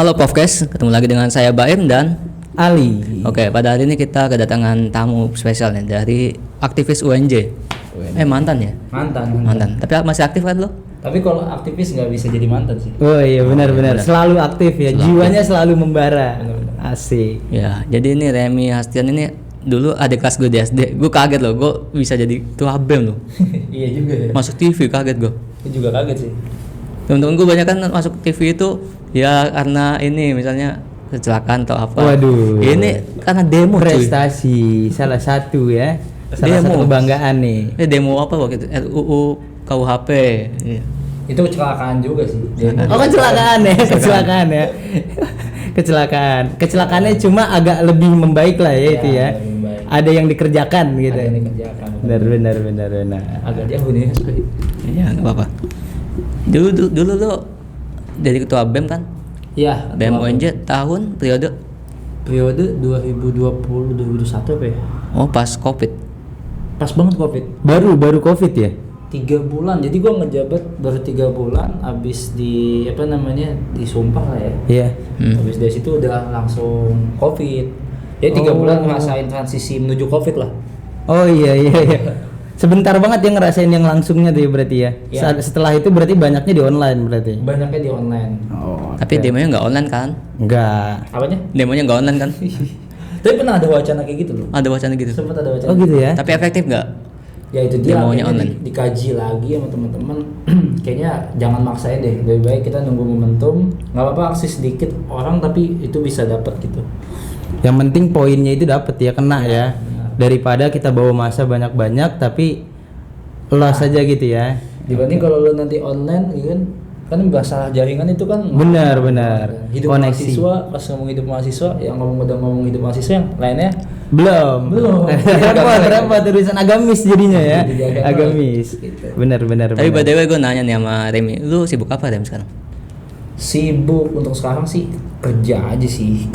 Halo Podcast, ketemu lagi dengan saya Baim dan Ali. Oke, pada hari ini kita kedatangan tamu spesial nih dari aktivis UNJ. Mantan ya? Mantan. Tapi masih aktif kan lo? Tapi kalau aktivis nggak bisa jadi mantan sih. Oh iya benar-benar, selalu aktif ya, jiwanya selalu membara. Benar-benar. Asik. Ya, jadi ini Remy Hastian ini dulu adik kelas gue di SD. Gue kaget loh, gue bisa jadi ketua BEM loh. Iya juga ya. Masuk TV kaget gue. Gue juga kaget sih. Temen-temen gue banyak kan masuk TV itu ya karena ini misalnya kecelakaan atau apa. Waduh. Ini karena demo cuy. Prestasi salah satu ya. Salah Demo. satu kebanggaan nih. Demo apa waktu itu? RUU KUHP. Iya. Itu kecelakaan juga sih. Oh kecelakaan ya, kecelakaan ya. Kecelakaannya cuma agak lebih membaik lah ya, itu ya. lebih baik. Ada yang dikerjakan gitu. Ada yang dikerjakan. Benar. Agak jauh nih. Iya, nggak apa-apa. Dulu lo jadi ketua BEM kan? Iya. BEM UNJ tahun periode Periode 2020-2021 apa ya? oh pas Covid. Pas banget Covid. Baru Covid ya? 3 bulan. Jadi gua ngejabat baru 3 bulan abis di disumpah lah ya. Iya. Habis dari situ udah langsung Covid. Jadi 3 bulan ngerasain transisi menuju Covid lah. Oh iya. Sebentar banget ya ngerasain yang langsungnya tuh ya berarti ya. Iya. Setelah itu berarti banyaknya di online berarti. Banyaknya di online. Oh. Tapi demonya nggak online kan? Enggak. Apanya? Demonya nggak online kan? Tapi pernah ada wacana kayak gitu loh. Ada wacana gitu. Sempat ada wacana. Oh gitu ya. Tapi efektif nggak? Ya itu dia Demonya akhirnya online. dikaji lagi sama teman-teman. Kayaknya jangan maksain deh. Lebih baik kita nunggu momentum. Nggak apa-apa aksi sedikit orang tapi itu bisa dapat gitu. Yang penting poinnya itu dapat ya, kena ya. Daripada kita bawa masa banyak-banyak tapi loss aja gitu ya. Dibanding kalau lu nanti online gitu kan masalah jaringan itu kan Benar. hidup Koneksi. mahasiswa, pas ngomong hidup mahasiswa yang udah ngomong hidup mahasiswa yang lainnya Belum. repot urusan agamis jadinya ya. Jadi agama. Agamis. Gitu. Benar. Tapi by the way gue nanya nih sama Remy, lu sibuk apa Remy sekarang? sibuk untuk sekarang sih kerja aja sih,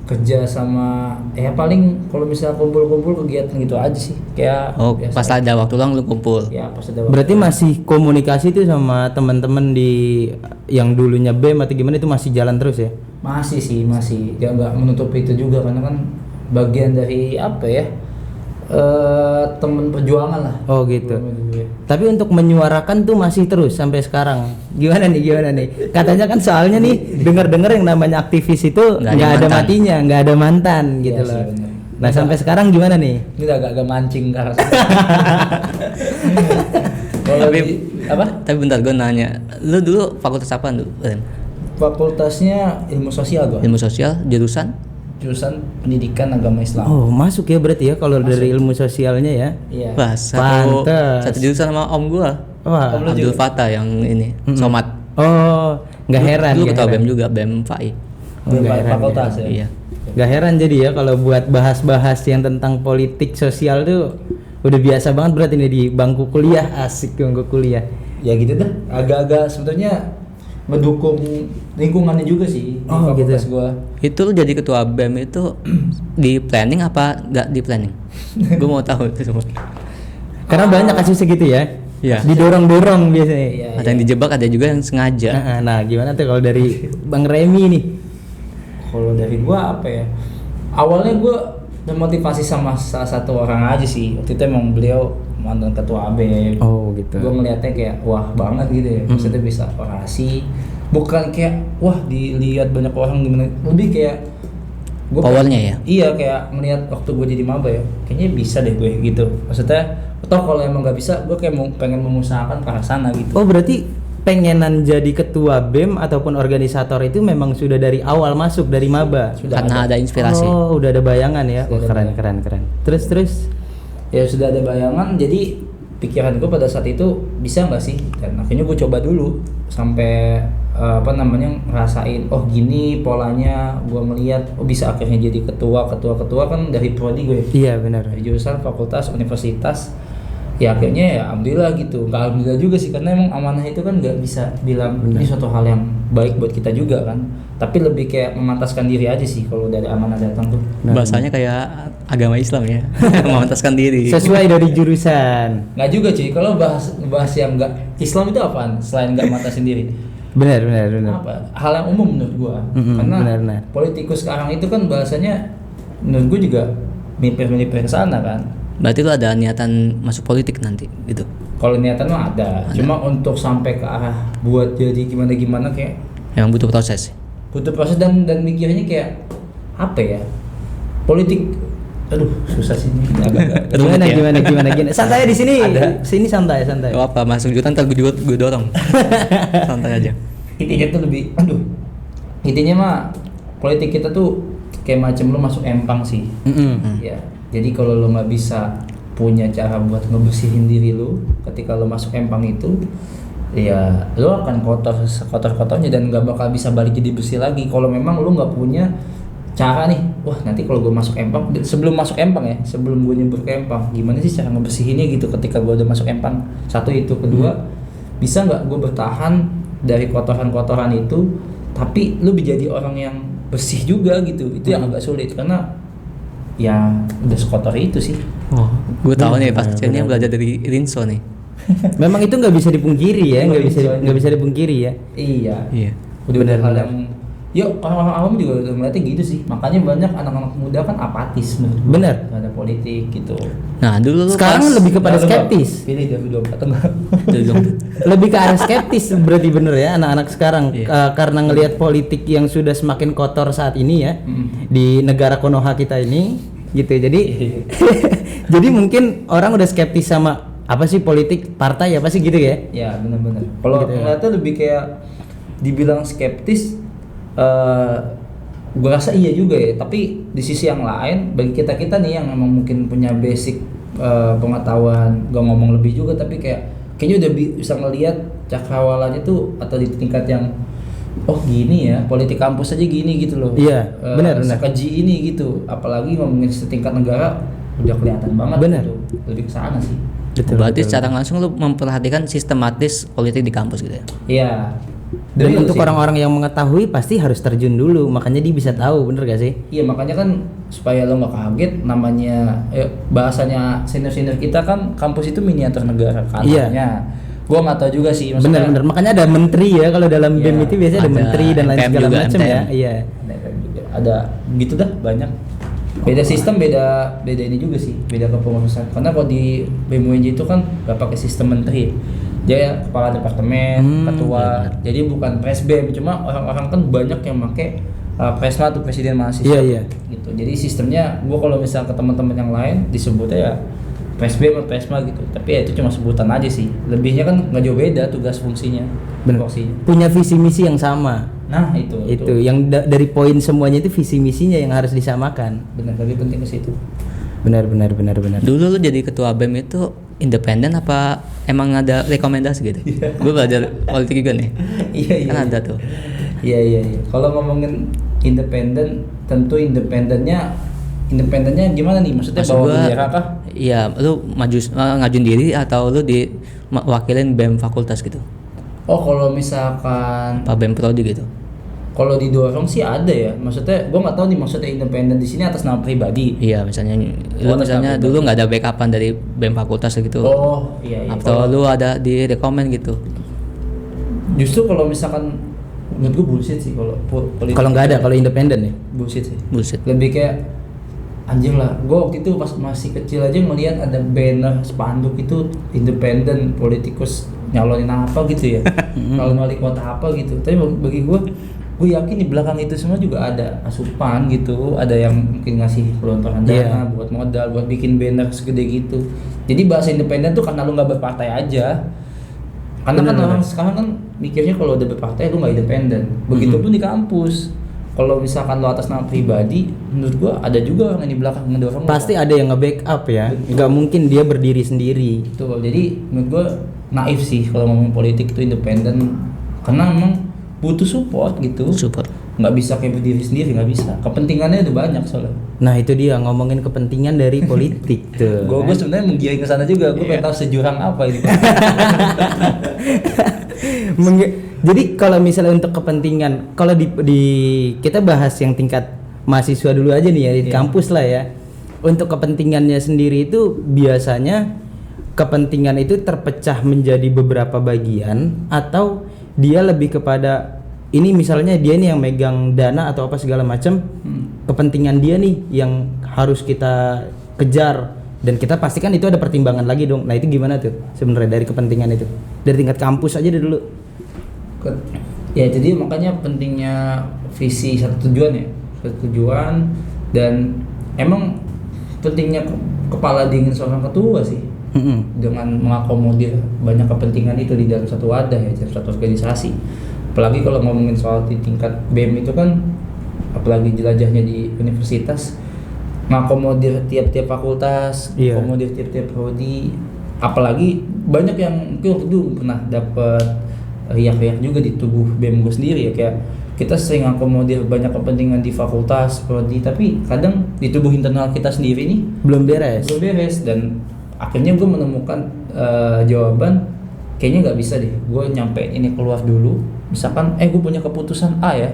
kerja sama paling kalau misalnya kumpul-kumpul kegiatan gitu aja sih kayak Oh, biasa. pas ada waktu luang lu kumpul. Ya pas ada Berarti masih komunikasi tuh sama teman-teman di yang dulunya BEM atau gimana itu masih jalan terus ya? masih nggak menutup itu juga karena kan bagian dari apa ya temen perjuangan lah. Oh gitu. Tapi untuk menyuarakan tuh masih terus sampai sekarang. Gimana nih? Katanya kan soalnya nih dengar-dengar yang namanya aktivis itu Nggak ada nggak ada mantan. matinya, nggak ada mantan gitu Iya sih, loh. bener. Nah sampai sekarang gimana nih? Ini agak mancing ke arah sana. Kalau Tapi apa? Tapi bentar gue nanya, lu dulu fakultas apa dulu? Rem? Fakultasnya ilmu sosial gua. Ilmu sosial, Jurusan pendidikan agama Islam. Oh masuk ya berarti ya kalau dari ilmu sosialnya ya. Iya. Wah, Pantes. satu jurusan sama om gua. Wah. Om lu Abdul juga? Fatah yang ini, Somat. Oh nggak heran. Dulu nggak ketua heran. BEM juga, BEM FAI. Belum nggak heran, fakultas ya. Iya. Gak heran jadi ya kalau buat bahas-bahas yang tentang politik sosial tuh udah biasa banget berarti nih di bangku kuliah, asik bangku kuliah. Ya gitu dah. Agak-agak sebetulnya mendukung lingkungannya juga sih di Oh, fakultas gitu. gua. Itu lu jadi ketua BEM itu di planning apa nggak di planning? Gue mau tahu itu semua. Karena banyak kasus segitu ya. Iya. Didorong-dorong biasanya. Iya. Ada yang dijebak, ada juga yang sengaja. Nah, gimana tuh kalau dari Bang Remy nih? Kalau dari gua apa ya? Awalnya gua termotivasi sama salah satu orang aja sih. Waktu itu emang beliau mantan ketua ABEM. Oh, gitu. Gue ngeliatnya kayak wah banget gitu ya. Maksudnya bisa orasi. Bukan kayak wah dilihat banyak orang gimana. Lebih kayak gua Powernya ya? Iya kayak melihat waktu gue jadi maba ya. Kayaknya bisa deh gue gitu. Maksudnya atau kalau emang nggak bisa, gue kayak pengen mengusahakan ke arah sana gitu. Oh, berarti pengenan jadi ketua BEM ataupun organisator itu memang sudah dari awal masuk dari maba. Sudah Karena ada inspirasi. Oh, udah ada bayangan ya. Oh, Sudah ada keren. Terus. Ya sudah ada bayangan, jadi pikiran gue pada saat itu bisa nggak sih, dan akhirnya gue coba dulu sampai ngerasain oh gini polanya. Gue melihat oh bisa akhirnya jadi ketua kan dari prodi gue, Iya, benar. dari jurusan fakultas universitas. Ya akhirnya ya alhamdulillah gitu. Nggak alhamdulillah juga sih karena emang amanah itu kan nggak bisa bilang ini suatu hal yang baik buat kita juga kan, tapi lebih kayak memantaskan diri aja sih kalau dari amanah datang tuh. Bahasanya kayak agama Islam ya. Memantaskan diri. Sesuai dari jurusan. Nggak juga cuy, kalau bahas yang nggak Islam itu apaan selain nggak mata sendiri? Benar. hal yang umum menurut gua. Karena benar. politikus sekarang itu kan bahasanya menurut gua juga mirip ke sana kan. Berarti lu ada niatan masuk politik nanti gitu. Kalau niatan mah ada. Cuma untuk sampai ke arah buat jadi gimana kayak Yang butuh proses. butuh proses dan mikirnya kayak apa ya? Politik aduh susah sih ini agak Rumit ya. Gimana santai di sini. Ada. Sini santai. Gak apa, masuk jutaan ntar gue dorong. Santai aja. intinya tuh lebih intinya mah politik kita tuh kayak macam lu masuk empang sih. Ya jadi kalau lu nggak bisa punya cara buat ngebersihin diri lu ketika lu masuk empang itu, ya lu akan kotor-kotornya dan nggak bakal bisa balik jadi bersih lagi kalau memang lu nggak punya cara nih. Wah nanti kalau gue masuk empang, sebelum masuk empang ya, sebelum gue nyebur ke empang, gimana sih cara ngebersihinnya gitu ketika gue udah masuk empang. Satu itu, kedua bisa nggak gue bertahan dari kotoran-kotoran itu tapi lu jadi orang yang bersih juga gitu. Itu yang agak sulit karena ya udah sekotor itu sih. Oh, gue tahu nih pas ini belajar dari Rinso nih. Memang itu nggak bisa dipungkiri ya, nggak bisa dipungkiri ya. Iya. Udah hal yang orang-orang awam juga udah ngeliatnya gitu sih. Makanya banyak anak-anak muda kan apatis menurut gue. Bener. Ada politik gitu. Nah dulu lu Sekarang lebih kepada skeptis. Pilih 2024 atau enggak? Lebih ke arah skeptis berarti bener ya anak-anak sekarang. Iya. Karena ngelihat politik yang sudah semakin kotor saat ini ya di negara Konoha kita ini gitu. Jadi jadi mungkin orang udah skeptis sama apa sih politik partai apa sih gitu ya. Ya benar-benar. Kalau Gitu ya. ngeliatnya lebih kayak dibilang skeptis, gue rasa iya juga ya. Tapi di sisi yang lain bagi kita nih yang memang mungkin punya basic pengetahuan, gak ngomong lebih juga tapi kayaknya udah bisa ngelihat cakrawalannya tuh atau di tingkat yang oh gini ya politik kampus aja gini gitu loh. Iya, benar. Sekeji ini gitu. Apalagi ngomongin setingkat negara udah kelihatan banget. Benar. Gitu. Lebih ke sana sih. Berarti secara langsung lu memperhatikan sistematis politik di kampus gitu ya. Iya. Dan Dulu untuk sih. orang-orang yang mengetahui pasti harus terjun dulu, makanya dia bisa tahu, bener gak sih? Iya makanya kan supaya lo nggak kaget namanya bahasanya senior kita kan kampus itu miniatur negara kantornya. Gua nggak tahu juga sih maksudnya. Bener, makanya ada menteri ya kalau dalam Iya, BEM itu biasanya ada ada menteri dan lain MTM segala juga, macam ya. MTM. Iya. Ada gitu dah banyak. Beda sistem, beda ini juga sih, beda kepengurusan. Karena kalau di BEM-UNJ itu kan nggak pakai sistem menteri. Dia kepala departemen, ketua. Jadi bukan presbem, cuma orang-orang kan banyak yang pakai presma tuh presiden mahasiswa. Iya. Gitu. Jadi sistemnya gua kalau misal ke teman-teman yang lain disebutnya ya presbem atau presma gitu. Tapi ya itu cuma sebutan aja sih. Lebihnya kan nggak jauh beda tugas fungsinya. Bener. Porsinya. Punya visi misi yang sama. Nah, itu. Yang dari poin semuanya itu visi misinya yang harus disamakan. Benar, lebih penting ke situ. Benar. Dulu lu jadi ketua BEM itu independen apa emang ada rekomendasi gitu? Gue belajar politik juga nih. Iya. Kan ada tuh. Iya. Kalau ngomongin independen, tentu independennya gimana nih? Maksudnya Maksud bawa gua, bendera kah? iya, lu ngajuin diri atau lu wakilin BEM fakultas gitu? Oh, kalau misalkan Apa BEM prodi gitu? kalau didorong sih ada ya. Maksudnya gua nggak tahu nih maksudnya independen di sini atas nama pribadi. Iya, misalnya lu atas nama dulu pribadi. nggak ada backupan dari BEM fakultas gitu. Oh, iya. Atau lu ada di rekomen gitu. Justru kalau misalkan menurut gua bullshit sih kalau politik. Kalau nggak ada, kalau independen ya. bullshit sih. Bullshit. Lebih kayak anjing lah, gue waktu itu pas masih kecil aja ngelihat ada banner spanduk itu independen politikus nyalonin apa gitu ya, calon wali kota apa gitu. Tapi bagi gue yakin di belakang itu semua juga ada asupan gitu, ada yang mungkin ngasih pelontoran dana buat modal, buat bikin banner segede gitu. Jadi bahasa independen tuh karena lu nggak berpartai aja. Karena kan orang sekarang kan mikirnya kalau udah berpartai lu nggak independen. Begitupun di kampus. Kalau misalkan lo atas nama pribadi, menurut gua ada juga orang yang di belakang ngedorong. Pasti ada yang nge-backup ya. Nggak mungkin dia berdiri sendiri. Betul. Jadi menurut gua naif sih kalau ngomong politik itu independen, karena memang butuh support gitu. Support. Nggak bisa kayak berdiri sendiri, nggak bisa. Kepentingannya udah banyak soalnya. Nah itu dia ngomongin kepentingan dari politik tuh. Gue sebenarnya menggiring ke sana juga. Gue pengen tahu sejurang apa ini. Jadi kalau misalnya untuk kepentingan, kalau di kita bahas yang tingkat mahasiswa dulu aja nih ya di kampus lah ya. Untuk kepentingannya sendiri itu biasanya kepentingan itu terpecah menjadi beberapa bagian atau dia lebih kepada ini, misalnya dia nih yang megang dana atau apa segala macam, kepentingan dia nih yang harus kita kejar, dan kita pastikan itu ada pertimbangan lagi dong. Nah itu gimana tuh sebenarnya dari kepentingan itu, dari tingkat kampus aja dulu? Ya jadi makanya pentingnya visi satu tujuan dan emang pentingnya kepala dingin seorang ketua sih, dengan mengakomodir banyak kepentingan itu di dalam satu wadah ya, dalam satu organisasi. Apalagi kalau ngomongin soal di tingkat BEM itu kan, apalagi jelajahnya di universitas, ngakomodir tiap-tiap fakultas, ngakomodir tiap-tiap prodi. Apalagi banyak yang mungkin waktu itu pernah dapat riak-riak juga di tubuh BEM gue sendiri ya, kayak kita sering ngakomodir banyak kepentingan di fakultas, prodi, tapi kadang di tubuh internal kita sendiri nih belum beres. Dan akhirnya gue menemukan jawaban, kayaknya nggak bisa deh gue nyampein ini keluar dulu. Misalkan gue punya keputusan A ya,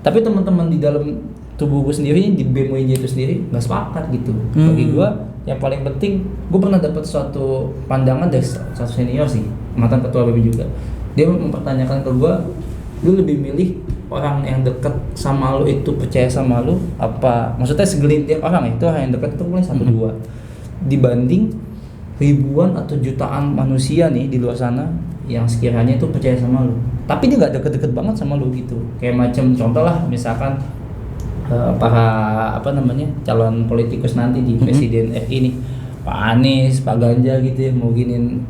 tapi teman-teman di dalam tubuh gue sendiri di BEM UNJ itu sendiri nggak sepakat gitu. Bagi gue yang paling penting, gue pernah dapat suatu pandangan dari satu senior sih, mantan ketua BEM juga. Dia mempertanyakan ke gue, lu lebih milih orang yang dekat sama lu itu percaya sama lu apa, maksudnya segelintir orang itu orang yang dekat itu paling 1-2 dibanding ribuan atau jutaan manusia nih di luar sana yang sekiranya itu percaya sama lu tapi dia nggak deket-deket banget sama lu gitu. Kayak macam contoh lah, misalkan para calon politikus nanti di presiden RI nih, Pak Anies, Pak Ganjar gitu ya, mau giniin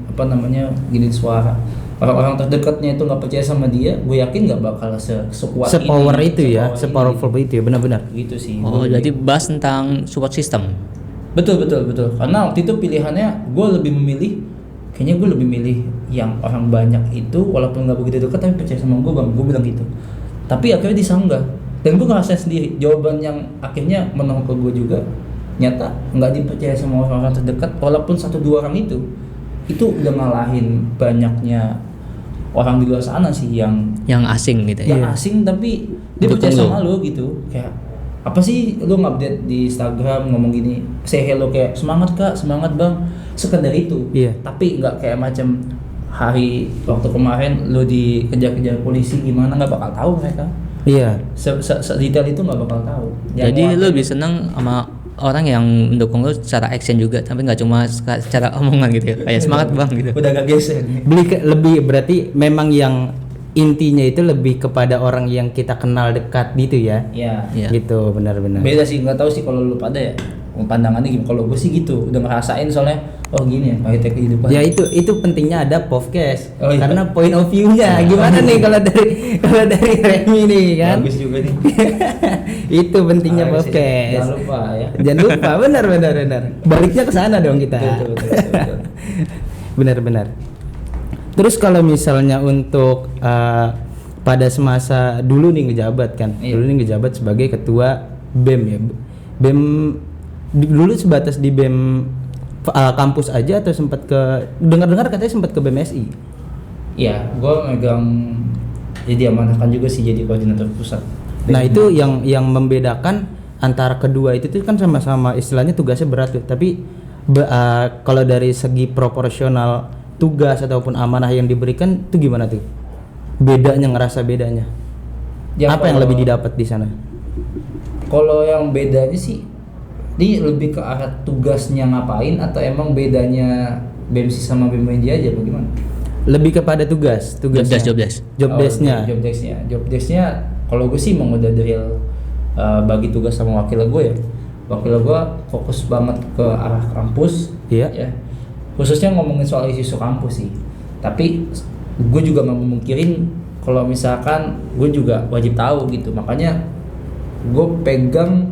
giniin suara. Orang-orang terdekatnya itu nggak percaya sama dia, gue yakin nggak bakal sekuat sepower itu ya, sepowerful itu ya, benar-benar. Gitu sih. Oh, jadi bahas tentang support system. Betul. Karena waktu itu pilihannya gue lebih memilih, kayaknya gue lebih milih yang orang banyak itu walaupun nggak begitu dekat tapi percaya sama gue bang, gue bilang gitu. Tapi akhirnya disanggah dan gue ngerasain sendiri jawaban yang akhirnya menolak ke gue juga, nyata nggak dipercaya sama orang-orang terdekat walaupun 1-2 orang itu udah ngalahin banyaknya orang di luar sana sih yang asing gitu ya. Yang asing tapi dia percaya sama lu gitu. Kayak apa sih lu ngupdate di Instagram ngomong gini, say hello kayak semangat kak, semangat bang, sekedar itu. Tapi nggak kayak macam hari waktu kemarin lu dikejar-kejar polisi gimana, nggak bakal tahu mereka. Sedetail itu nggak bakal tahu. Jadi lu lebih seneng sama orang yang mendukung lu secara action juga, tapi nggak cuma secara omongan gitu ya, kayak semangat bang gitu. Udah gak geser. Lebih berarti memang yang intinya itu lebih kepada orang yang kita kenal dekat gitu ya. Iya. Gitu, benar-benar. Beda sih, nggak tahu sih kalau lu pada ya pandangannya gimana. Kalau gue sih gitu, udah ngerasain soalnya. Oh gini ya, pahitnya kehidupan. Ya itu pentingnya ada podcast. Iya. Karena point of view-nya gimana nih kalau dari Remy nih kan. Bagus juga nih. Itu pentingnya podcast. Jangan lupa ya. Jangan lupa, benar. Baliknya ke sana dong kita. Betul. Benar. Terus kalau misalnya untuk pada semasa dulu nih ngejabat kan. Dulu nih ngejabat sebagai ketua BEM ya. BEM dulu sebatas di BEM kampus aja atau sempat ke dengar-dengar katanya sempat ke BMSI? Iya, gue megang jadi amanahkan juga sih jadi koordinator pusat. Nah itu yang membedakan antara kedua itu tuh kan sama-sama istilahnya tugasnya berat tuh, tapi kalau dari segi proporsional tugas ataupun amanah yang diberikan tuh gimana tuh? Ngerasa bedanya? Apa yang lebih didapat di sana? Kalau yang bedanya sih ini lebih ke arah tugasnya ngapain atau emang bedanya BMC sama BMWJ aja bagaimana? Lebih kepada tugasnya. Job desknya kalau gue sih mau udah drill bagi tugas sama wakil gue ya. Wakil gue fokus banget ke arah kampus ya. Khususnya ngomongin soal isu kampus sih. Tapi gue juga nggak memungkirin kalau misalkan gue juga wajib tahu gitu. Makanya gue pegang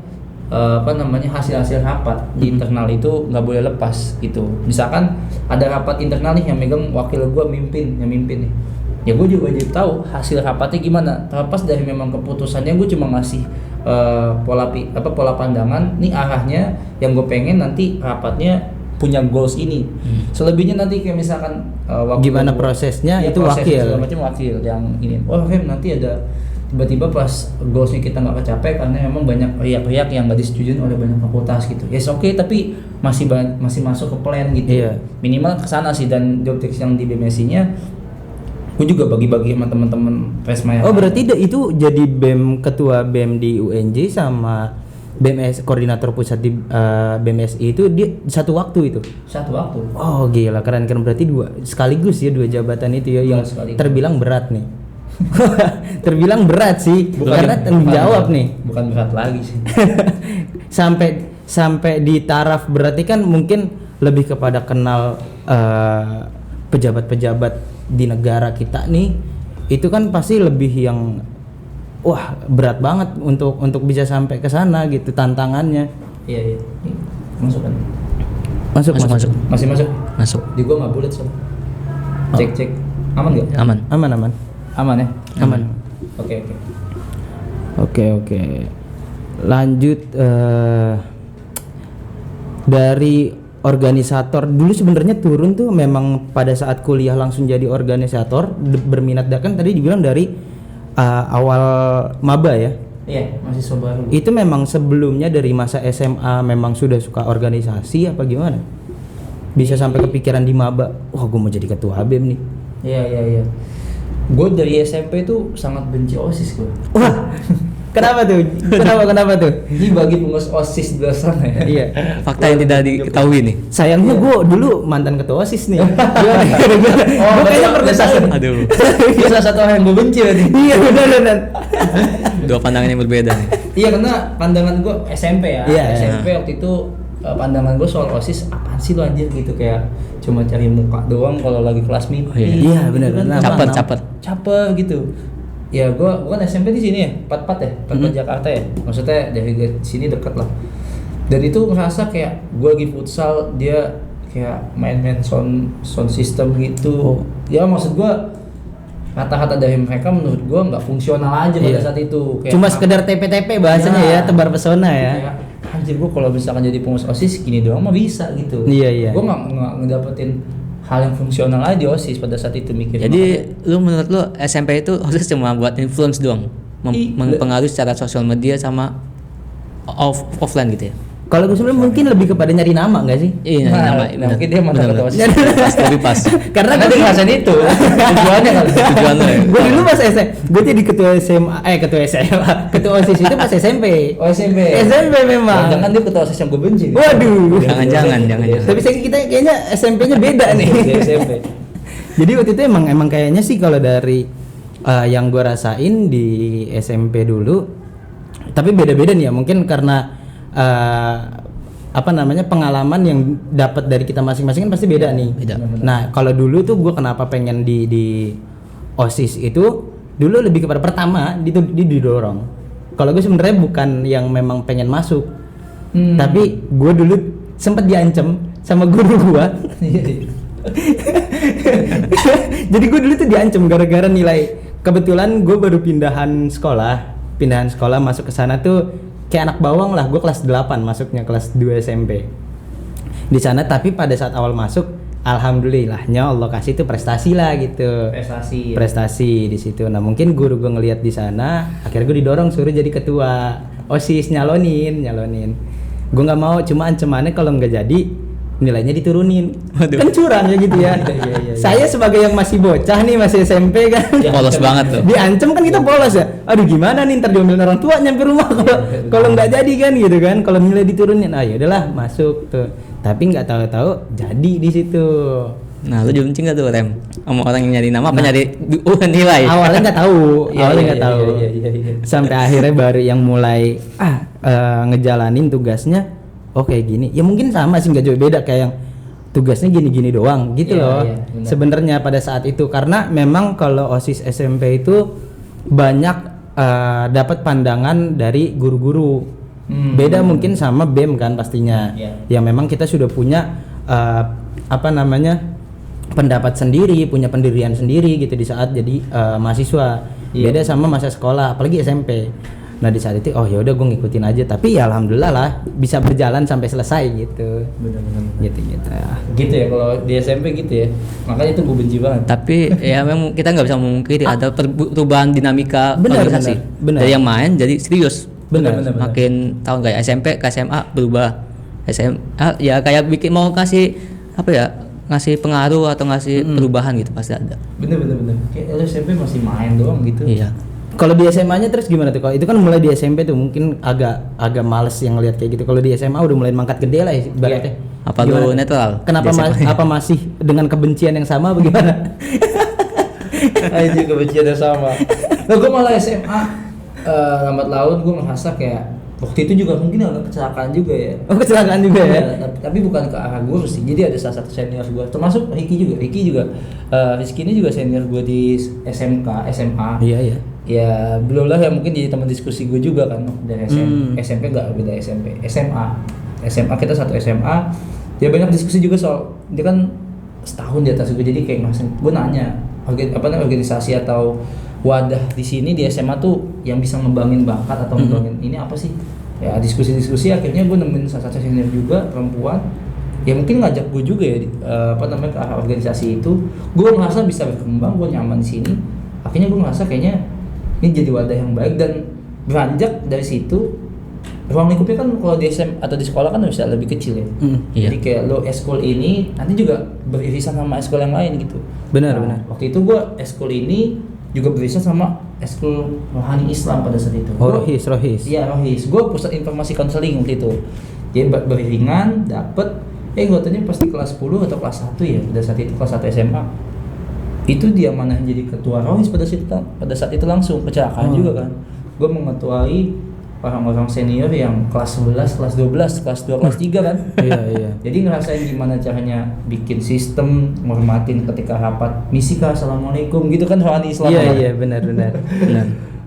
hasil-hasil rapat di internal itu nggak boleh lepas gitu. Misalkan ada rapat internal nih yang megang wakil gue mimpin nih, ya gue juga wajib tahu hasil rapatnya gimana. Terlepas dari memang keputusannya, gue cuma ngasih pola pandangan nih arahnya yang gue pengen nanti rapatnya punya goals ini. Selebihnya nanti kayak misalkan gimana prosesnya ya, itu wakil yang ini. Nanti ada tiba-tiba pas goalsnya kita nggak kecapai karena memang banyak riak-riak yang nggak disetujuin oleh banyak fakultas gitu. Yes, oke, tapi masih masuk ke plan gitu. Minimal ke sana sih. Dan job desk yang di BMSI-nya Gue juga bagi-bagi sama teman-teman Presma yang Oh lain. berarti itu jadi ketua BEM di UNJ sama BMS koordinator pusat di BMSI itu dia satu waktu itu. Satu waktu. Oh gila keren berarti sekaligus ya 2 jabatan itu ya yang sekaligus. terbilang berat nih. Terbilang berat sih karena tanggung jawab nih. Bukan berat lagi sih. sampai di taraf berarti kan mungkin lebih kepada kenal pejabat-pejabat di negara kita nih, itu kan pasti lebih yang wah berat banget untuk bisa sampai ke sana gitu tantangannya. Iya. Masuk kan? Masuk. Masih masuk. Masuk. Di gua nggak bulat sob. Cek. Aman nggak? Aman. Aman ya. Aman. Oke. Lanjut dari organisator dulu sebenarnya turun tuh memang pada saat kuliah langsung jadi organisator berminat kan tadi dibilang dari awal maba ya. Iya, masih sobat. Itu memang sebelumnya dari masa SMA memang sudah suka organisasi apa gimana? Bisa sampai kepikiran di maba, wah gue mau jadi ketua BEM nih. Iya. Gue dari SMP tuh sangat benci OSIS gue. Wah, kenapa tuh? Kenapa tuh? Ini bagi pengurus OSIS di luar sana ya. Iya. Fakta yang tidak diketahui nih. Sayangnya gue dulu mantan ketua OSIS nih. Gue kayaknya pernah Aduh. Dia salah satu orang yang gue benci tadi. Iya benar. Dua pandangan yang berbeda nih. Iya karena pandangan gue SMP ya. Iya, SMP waktu itu pandangan gue soal OSIS apaan sih lo anjir gitu, kayak cuma cari muka doang kalau lagi kelas meeting. Iya, benar. Caper gitu. Ya gue bukan SMP di sini ya, 44 ya, 44 Jakarta ya. Maksudnya dari sini dekat lah. Dan itu ngerasa kayak gue lagi futsal, dia kayak main-main sound system gitu. Ya maksud gue kata-kata dari mereka menurut gue nggak fungsional aja pada saat itu. Kayak cuma sekedar TP-TP bahasanya ya, tebar pesona ya. Kayak, anjir gue kalau misalkan jadi pengurus OSIS gini doang mah bisa gitu. Iya. Gue nggak ngedapetin hal yang fungsional aja di OSIS pada saat itu mikir. Jadi lu menurut lu SMP itu OSIS cuma buat influence doang, mempengaruhi secara sosial media sama offline gitu ya? Kalau gue sebenarnya mungkin lebih kepada nyari nama nggak sih? Iya, Nah, mungkin dia mantan ketua OSIS. Lebih pas. Karena Karena dia ngerasain itu tujuannya kali. Tujuan lo ya. Gue dulu pas gue jadi ketua ketua OSIS itu pas SMP. Oh SMP. SMP memang. Jangan dia ketua OSIS yang gue benci. Waduh. Jangan. Tapi kita kayaknya SMP-nya beda nih. Di SMP. Jadi waktu itu emang kayaknya sih kalau dari yang gue rasain di SMP dulu, tapi beda-beda nih ya, mungkin karena pengalaman yang dapat dari kita masing-masing kan pasti beda nih. Beda. Nah kalau dulu tuh gue kenapa pengen di OSIS itu dulu lebih kepada pertama didorong. Kalau gue sebenarnya bukan yang memang pengen masuk, tapi gue dulu sempat diancam sama guru gue. Jadi gue dulu tuh diancam gara-gara nilai. Kebetulan gue baru pindahan sekolah masuk ke sana tuh kayak anak bawang lah. Gue kelas 8 masuknya, kelas 2 SMP di sana. Tapi pada saat awal masuk, alhamdulillahnya Allah kasih tuh prestasi lah gitu. Prestasi di situ. Nah mungkin guru gue ngelihat di sana, akhirnya gue didorong suruh jadi ketua OSIS, nyalonin. Gue nggak mau, cuma ancamannya kalau nggak jadi nilainya diturunin. Waduh. Kan curang ya gitu ya. Saya sebagai yang masih bocah nih, masih SMP kan, Polos banget tuh. diancam kan kita polos ya. Aduh gimana nih, ntar diomelin orang tua nyampe rumah kalau nggak jadi kan gitu kan. Kalau nilai diturunin, ya udahlah masuk tuh. Tapi nggak tahu-tahu jadi di situ. Nah, lu benci nggak tuh Rem sama orang yang nyari nama apa nyari nilai? Awalnya nggak tahu, Iya. Sampai akhirnya baru yang mulai ngejalanin tugasnya. Kayak gini, ya mungkin sama sih, nggak jauh beda kayak yang tugasnya gini-gini doang gitu loh. Sebenarnya pada saat itu karena memang kalau OSIS SMP itu banyak dapat pandangan dari guru-guru. Beda mungkin sama BEM kan pastinya. Yang memang kita sudah punya pendapat sendiri, punya pendirian sendiri gitu di saat jadi mahasiswa. Beda sama masa sekolah, apalagi SMP. Nah di saat itu ya udah gue ngikutin aja, tapi ya alhamdulillah lah bisa berjalan sampai selesai gitu. Benar-benar. Gitu ya kalau di SMP gitu ya, makanya itu gue benci banget. Tapi ya memang kita nggak bisa memungkiri ada perubahan dinamika organisasi. Benar. Dari yang main jadi serius. Benar. Makin tahun kayak SMP ke SMA berubah. SMA ya kayak bikin mau kasih ngasih pengaruh atau ngasih perubahan gitu pasti ada. Bener. Kayak lu SMP masih main doang gitu. Iya. Kalau di SMA-nya terus gimana tuh? Kalau itu kan mulai di SMP tuh mungkin agak males yang ngelihat kayak gitu. Kalau di SMA udah mulai mangkat gede lah ya ibaratnya. Apa lu netral? Kenapa di SMA? apa masih dengan kebencian yang sama bagaimana? Aja kebencian yang sama. Nah, gue malah SMA lambat laun gue merasa kayak waktu itu juga mungkin ada kecelakaan juga ya. Oh, kecelakaan juga ya. Tapi bukan ke arah gue sih. Jadi ada salah satu senior gue, termasuk Ricky juga. Rizky ini juga senior gue di SMK, SMA. Iya. Ya belum lah ya mungkin jadi teman diskusi gue juga kan dari SMP nggak beda SMP, SMA kita satu SMA. Dia banyak diskusi juga soal dia kan setahun di atas gue, jadi kayak gue nanya organisasi atau wadah di sini di SMA tuh yang bisa ngembangin bakat atau ngembangin ini apa sih? Ya diskusi akhirnya gue nemuin salah satu senior juga perempuan. Ya mungkin ngajak gue juga ya ke arah organisasi itu. Gue merasa bisa berkembang, gue nyaman di sini. Akhirnya gue merasa kayaknya ini jadi wadah yang baik dan beranjak dari situ. Ruang lingkupnya kan kalau di SM atau di sekolah kan bisa lebih kecil ya. Iya. Jadi kayak lo eskul ini nanti juga beririsan sama eskul yang lain gitu. Benar. Waktu itu gue eskul ini juga beririsan sama eskul rohani Islam pada saat itu. Oh, rohis. Iya, rohis. Gue pusat informasi konseling waktu itu. Jadi beriringan dapet gue tanya pas di kelas 10 atau kelas 1 ya, pada saat itu kelas 1 SMA. Itu dia mana jadi ketua rohis pada saat itu langsung kecelakaan juga kan. Gue mengetuai orang-orang senior yang kelas 11, kelas 12, kelas 2, kelas 3 kan. Iya. Jadi ngerasain gimana caranya bikin sistem, menghormatin ketika rapat misi kah, assalamualaikum gitu kan rohani Islam. Iya, benar.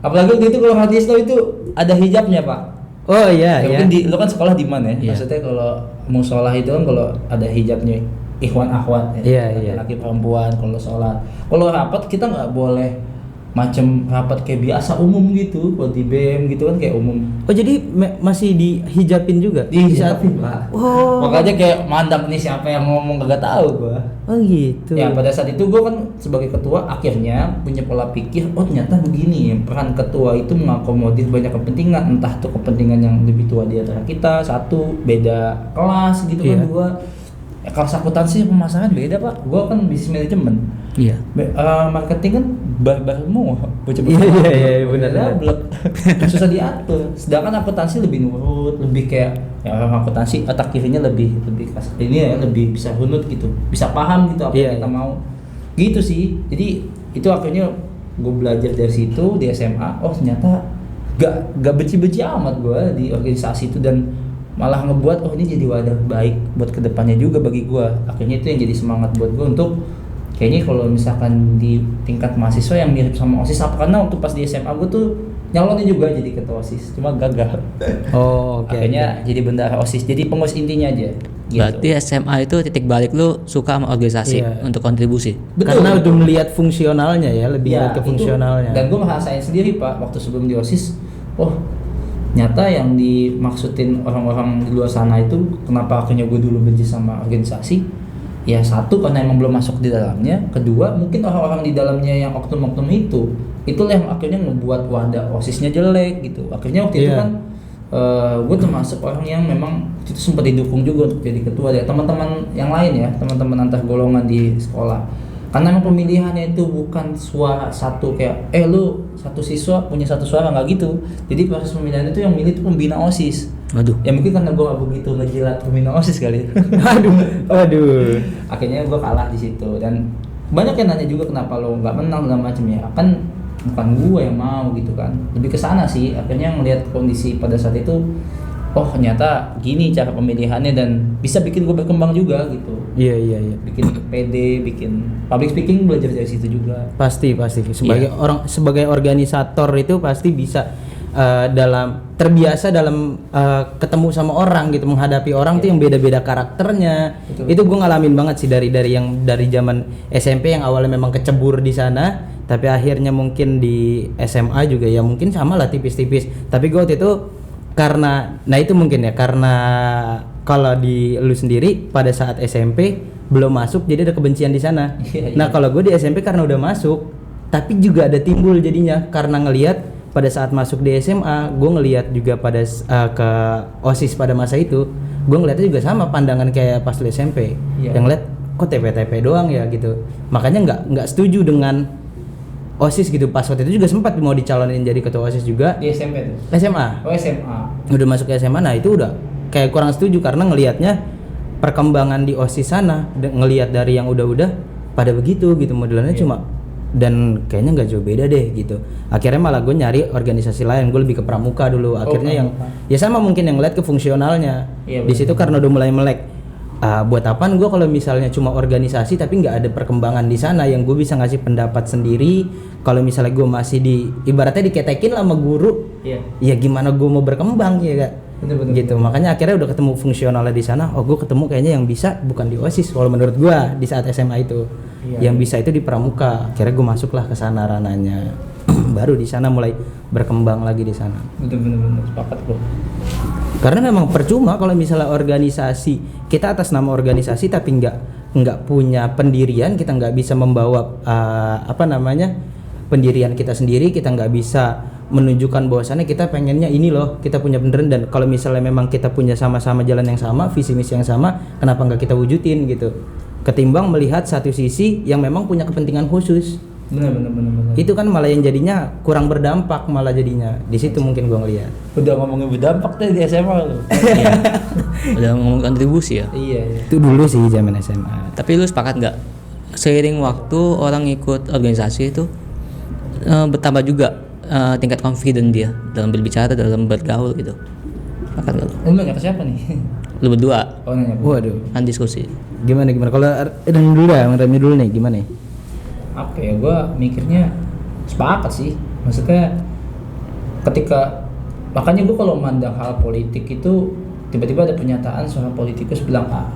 Apalagi waktu itu kalau rohani Islam itu ada hijabnya Pak. Oh iya. Mungkin lu kan sekolah di mana ya? Iya. Maksudnya kalau musola itu kan kalau ada hijabnya ikhwan akhwat ya. Iya. Laki perempuan kalau sholat. Kalau rapat kita nggak boleh macam rapat kayak biasa umum gitu, kalau di BEM gitu kan kayak umum. Oh jadi masih dihijabin juga? Dihijabin Pak. Oh. Makanya kayak mandang nih siapa yang ngomong kagak tahu gua. Oh gitu. Ya pada saat itu gua kan sebagai ketua akhirnya punya pola pikir, oh ternyata begini peran ketua itu mengakomodir banyak kepentingan, entah itu kepentingan yang lebih tua di antara kita, satu beda kelas gitu kan, dua kelas akuntansi pemasaran beda Pak. Gua kan bisnis manajemen. Iya. Marketing kan barbar semua. Iya, benar. Susah diatur. Sedangkan akuntansi lebih nurut, lebih kayak ya orang akuntansi otak kirinya lebih kasar. Ini ya lebih bisa hunut gitu. Bisa paham gitu apa yang kita mau. Gitu sih. Jadi itu akhirnya gue belajar dari situ di SMA. Oh ternyata gak benci-benci amat gue di organisasi itu dan malah ngebuat oh ini jadi wadah baik buat kedepannya juga bagi gue. Akhirnya itu yang jadi semangat buat gue untuk kayaknya kalau misalkan di tingkat mahasiswa yang mirip sama OSIS apa, karena waktu pas di SMA gue tuh nyalonin juga jadi ketua OSIS cuma gagal. Oh oke. Akhirnya jadi bendahara OSIS, jadi pengurus intinya aja gitu. Berarti SMA itu titik balik lu suka sama organisasi untuk kontribusi. Betul, karena udah melihat fungsionalnya ya, lebih lihat ke fungsionalnya. Dan gue ngerasain sendiri Pak waktu sebelum di OSIS, oh nyata yang dimaksudin orang-orang di luar sana itu kenapa akhirnya gue dulu benci sama organisasi. Ya satu karena emang belum masuk di dalamnya, kedua mungkin orang-orang di dalamnya yang oknum-oknum itulah yang akhirnya ngebuat wadah OSISnya jelek gitu. Akhirnya waktu itu kan gue termasuk orang yang memang itu sempat didukung juga untuk jadi ketua dari teman-teman yang lain ya, teman-teman antar golongan di sekolah. Karena emang pemilihannya itu bukan suara satu kayak lu satu siswa punya satu suara, nggak gitu. Jadi proses pemilihan itu yang milih itu pembina OSIS. Waduh. Ya mungkin karena gue gak begitu ngejilat pembina OSIS kali. Waduh. Akhirnya gue kalah di situ dan banyak yang nanya juga kenapa lo nggak menang segala macam ya. Kan bukan gue yang mau gitu kan. Lebih ke sana sih. Akhirnya ngelihat kondisi pada saat itu, oh ternyata gini cara pemilihannya dan bisa bikin gue berkembang juga gitu. Iya. Bikin PD, bikin public speaking, belajar dari situ juga. Pasti. Sebagai organisator itu pasti bisa terbiasa dalam ketemu sama orang gitu, menghadapi orang tuh yang beda-beda karakternya. Betul. Itu gue ngalamin banget sih dari zaman SMP yang awalnya memang kecebur di sana, tapi akhirnya mungkin di SMA juga ya mungkin sama lah tipis-tipis. Tapi gue waktu itu karena kalau di lu sendiri pada saat SMP belum masuk jadi ada kebencian di sana. Nah kalau gue di SMP karena udah masuk, tapi juga ada timbul jadinya karena ngelihat pada saat masuk di SMA, gue ngelihat juga pada ke OSIS pada masa itu, gue ngeliatnya juga sama pandangan kayak pas di SMP. Yang ngeliat kok TP doang ya gitu. Makanya nggak setuju dengan OSIS gitu. Pas waktu itu juga sempat mau dicalonin jadi ketua OSIS juga Di SMP tuh. SMA. Oh SMA. Udah masuk ke SMA, nah itu udah kayak kurang setuju karena ngelihatnya perkembangan di OSIS sana, ngelihat dari yang udah pada begitu gitu modelannya cuma, dan kayaknya nggak jauh beda deh gitu. Akhirnya malah gue nyari organisasi lain, gue lebih ke pramuka dulu. Akhirnya yang ya sama mungkin yang ngeliat ke fungsionalnya. Di situ karena udah mulai melek. Buat apaan gue kalau misalnya cuma organisasi tapi nggak ada perkembangan di sana yang gue bisa ngasih pendapat sendiri. Kalau misalnya gue masih ibaratnya diketekin lah sama guru, ya gimana gue mau berkembang ya kak? Bener. Gitu. Makanya akhirnya udah ketemu fungsionalnya di sana. Oh gue ketemu kayaknya yang bisa bukan di OSIS. Kalau menurut gue di saat SMA itu, yang bisa itu di pramuka. Akhirnya gue masuklah ke sana rananya. Baru di sana mulai berkembang lagi di sana. Bener sepakat bro. Karena memang percuma kalau misalnya organisasi kita atas nama organisasi tapi nggak punya pendirian, kita nggak bisa membawa pendirian kita sendiri, kita nggak bisa menunjukkan bahwasannya kita pengennya ini loh, kita punya beneran. Dan kalau misalnya memang kita punya sama-sama jalan yang sama, visi misi yang sama, kenapa nggak kita wujudin gitu? Ketimbang melihat satu sisi yang memang punya kepentingan khusus. Bener. Itu kan malah yang jadinya kurang berdampak, malah jadinya di situ mungkin gua ngeliat. Udah ngomongin berdampak deh di SMA lu. Udah ngomong kontribusi ya. Iya. Itu dulu sih zaman SMA. Tapi lu sepakat nggak seiring waktu orang ikut organisasi itu bertambah juga tingkat confident dia dalam berbicara, dalam bergaul gitu? Sepakat nggak lu? Lu nanya ke siapa nih? Lu berdua Oh nanya. Waduh. kan diskusi. Gimana kalau Remy dulu dah, Remy dulu nih gimana? Apa ya, gue mikirnya sepakat sih, maksudnya ketika makanya gue kalau mandang hal politik itu tiba-tiba ada pernyataan seorang politikus bilang A,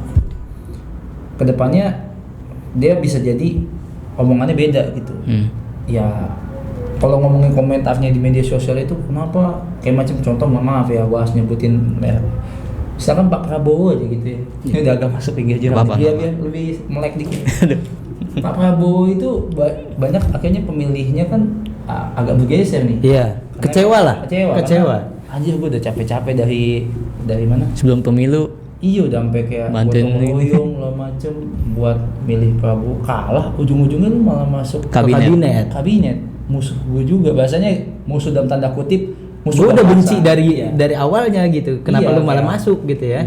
kedepannya dia bisa jadi omongannya beda gitu. Ya kalau ngomongin komentarnya di media sosial itu kenapa kayak macam contoh, maaf ya gue harus nyebutin merek, misalkan Pak Prabowo aja gitu ya, ini udah agak masuk ke gajiran dia lebih melek dikit. Pak Prabowo itu banyak akhirnya pemilihnya kan agak bergeser nih. Iya. Kecewa. Anjir gue udah capek-capek dari mana? Sebelum pemilu Iya udah sampai kayak bantuin gotong-royong lah macem buat milih Prabowo, kalah ujung-ujungnya lu malah masuk kabinet. Kabinet. Musuh gue juga, bahasanya musuh dalam tanda kutip. Gue udah benci dari awalnya gitu. Kenapa lu malah masuk gitu ya?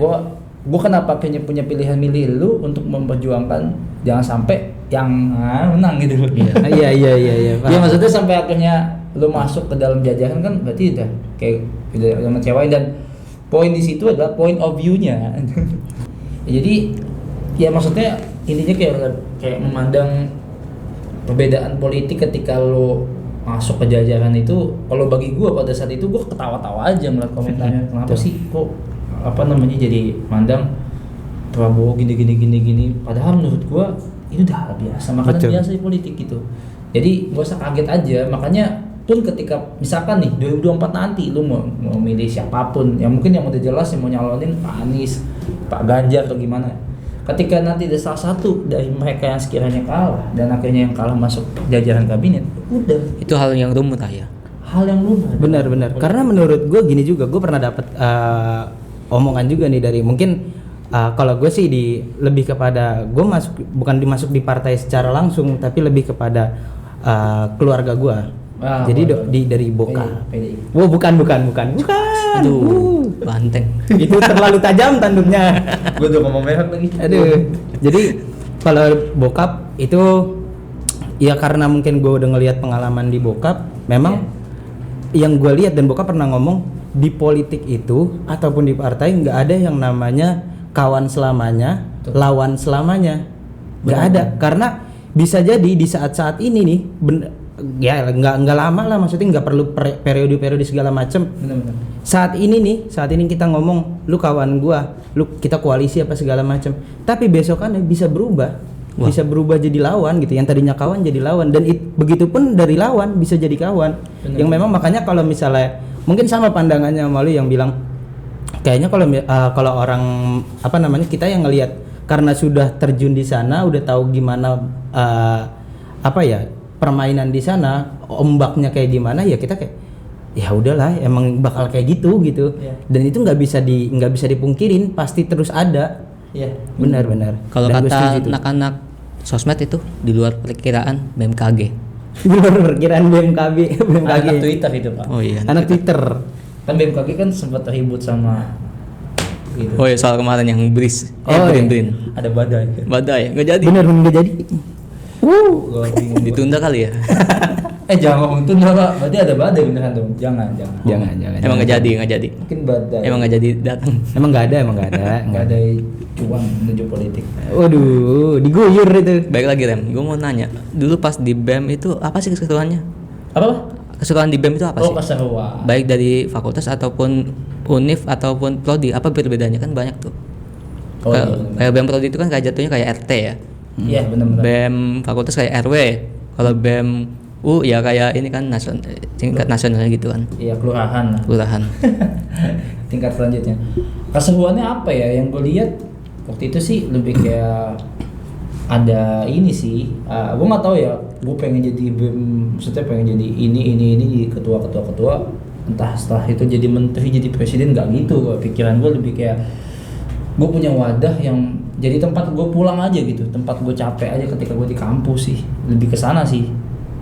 Gue kenapa kayaknya punya pilihan milih lu untuk memperjuangkan jangan sampai yang menang gitu. Iya. Ya maksudnya sampai akhirnya lu masuk ke dalam jajaran kan berarti udah kayak udah ngecewain, dan poin di situ adalah point of view-nya. Jadi ya maksudnya intinya kayak memandang perbedaan politik ketika lu masuk ke jajaran itu. Kalau bagi gue pada saat itu gue ketawa-tawa aja ngeliat komentarnya. Kenapa sih kok jadi mandang Prabowo gini. Padahal menurut gua ini udah hal biasa, makanan biasa di politik gitu. Jadi gak usah kaget aja. Makanya pun ketika misalkan nih 2024 nanti lu mau milih siapapun, yang mungkin yang udah jelas yang mau nyalonin Pak Anies, Pak Ganjar atau gimana. Ketika nanti ada salah satu dari mereka yang sekiranya kalah dan akhirnya yang kalah masuk jajaran kabinet, udah. itu hal yang lumrah ya. Hal yang lumrah. Benar. Karena menurut gue gini juga, gue pernah dapat omongan juga nih dari mungkin kalau gue sih lebih kepada gue bukan dimasuk di partai secara langsung, tapi lebih kepada keluarga gue. Jadi dari bokap. Wow, bukan. Aduh, banteng. Itu terlalu tajam tanduknya. Gue udah ngomong merek lagi. Aduh. Jadi kalau bokap itu ya karena mungkin gue udah ngelihat pengalaman di bokap, memang yang gue lihat, dan bokap pernah ngomong di politik itu ataupun di partai nggak ada yang namanya kawan selamanya, lawan selamanya, nggak ada. Karena bisa jadi di saat-saat ini nih, ya nggak lama lah, maksudnya nggak perlu periode segala macem. Saat ini kita ngomong lu kawan gua, kita koalisi apa segala macem, tapi besokannya bisa berubah. Wah. Bisa berubah jadi lawan gitu, yang tadinya kawan jadi lawan, dan begitupun dari lawan bisa jadi kawan. Yang memang makanya kalau misalnya mungkin sama pandangannya sama lu yang bilang kayaknya kalau orang kita yang ngelihat karena sudah terjun di sana, udah tahu gimana permainan di sana, ombaknya kayak gimana, ya kita kayak ya udahlah, emang bakal kayak gitu. Dan itu nggak bisa dipungkirin, pasti terus ada. Iya. Benar. Kalau Dan gue setuju kata tuh. anak-anak sosmed itu di luar perkiraan BMKG. Di luar perkiraan BMKG. Anak Twitter itu Pak. Oh iya. Anak Twitter. Kan BMKG kan sempat ribut sama gitu. Oh iya, soal kemarin yang bris. Oh, iya. Brin. Ada badai. Badai nggak jadi. Bener nggak jadi. Gua bingung. Ditunda kali ya. Jangan ngomong itu Pak. Berarti ada badai beneran dong. Jangan. Jangan. Emang nggak jadi. Mungkin badai. Emang nggak jadi datang. Emang nggak ada. Nggak ada cuan menuju politik. Waduh, diguyur itu. Baik lagi Rem, gue mau nanya. Dulu pas di BEM itu apa sih keseruannya? Apa? Keseruan di BEM itu apa sih? Keseruan. Baik dari fakultas ataupun univ ataupun prodi, apa perbedaannya? Kan banyak tuh. Kayak BEM prodi itu kan kayak jatuhnya kayak RT ya. Iya benar-benar. BEM fakultas kayak RW. Kalau BEM U ya kayak ini kan tingkat nasional gitu kan. Iya kelurahan. Kelurahan. Tingkat selanjutnya. Keseruannya apa ya? Yang gue lihat waktu itu sih lebih kayak ada ini sih. Gue nggak tahu ya. Gue pengen jadi BEM, maksudnya pengen jadi ini ketua. Entah setelah itu jadi menteri, jadi presiden, nggak gitu. Pikiran gue lebih kayak gue punya wadah yang jadi tempat gue pulang aja gitu, tempat gue capek aja ketika gue di kampus sih, lebih ke sana sih.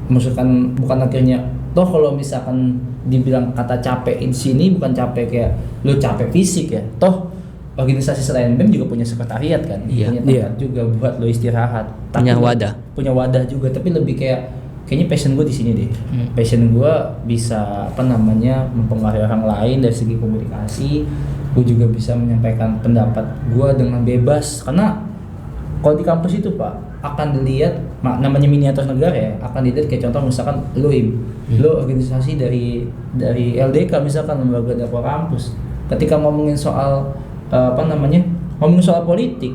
Maksudnya bukan akhirnya toh kalau misalkan dibilang kata capek di sini bukan capek kayak lo capek fisik ya, toh organisasi selain BEM juga punya sekretariat kan, Iya. punya tempat juga buat lo istirahat, Punya wadah. punya wadah juga, tapi lebih kayaknya passion gue di sini deh. Passion gue bisa mempengaruhi orang lain dari segi komunikasi. Gue juga bisa menyampaikan pendapat gue dengan bebas, karena kalau di kampus itu Pak akan dilihat namanya miniatur negara ya, akan dilihat kayak contoh misalkan lo organisasi dari LDK misalkan, lembaga dakwah kampus, ketika ngomongin soal ngomongin soal politik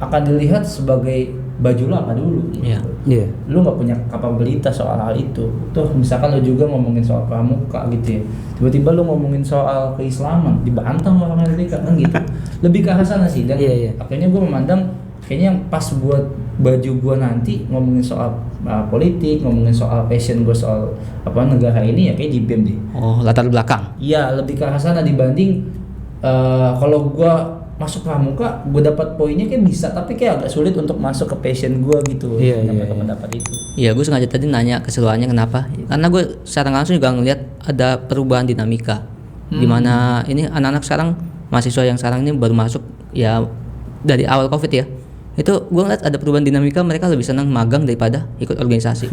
akan dilihat sebagai baju lo apa dulu gitu. Iya. Iya. Lu nggak punya kapabilitas soal hal itu. Tuh misalkan lu juga ngomongin soal pramuka gitu ya, tiba-tiba lu ngomongin soal keislaman dibantah orang LDK kan gitu. Lebih ke arah sana sih, dan Iya. akhirnya gue memandang kayaknya yang pas buat baju gue nanti ngomongin soal politik, ngomongin soal passion gue soal negara ini ya kayak di BEM deh. Oh, latar belakang. Iya, lebih ke arah sana dibanding kalau gue masuk pramuka, gue dapat poinnya kayak bisa, tapi kayak agak sulit untuk masuk ke passion gue gitu. Iya. Pendapat itu. Iya, gue sengaja tadi nanya keseruannya kenapa. Karena gue secara langsung juga ngeliat ada perubahan dinamika. Dimana ini anak-anak sekarang, mahasiswa yang sekarang ini baru masuk ya dari awal COVID ya. Itu gue ngeliat ada perubahan dinamika, mereka lebih senang magang daripada ikut organisasi.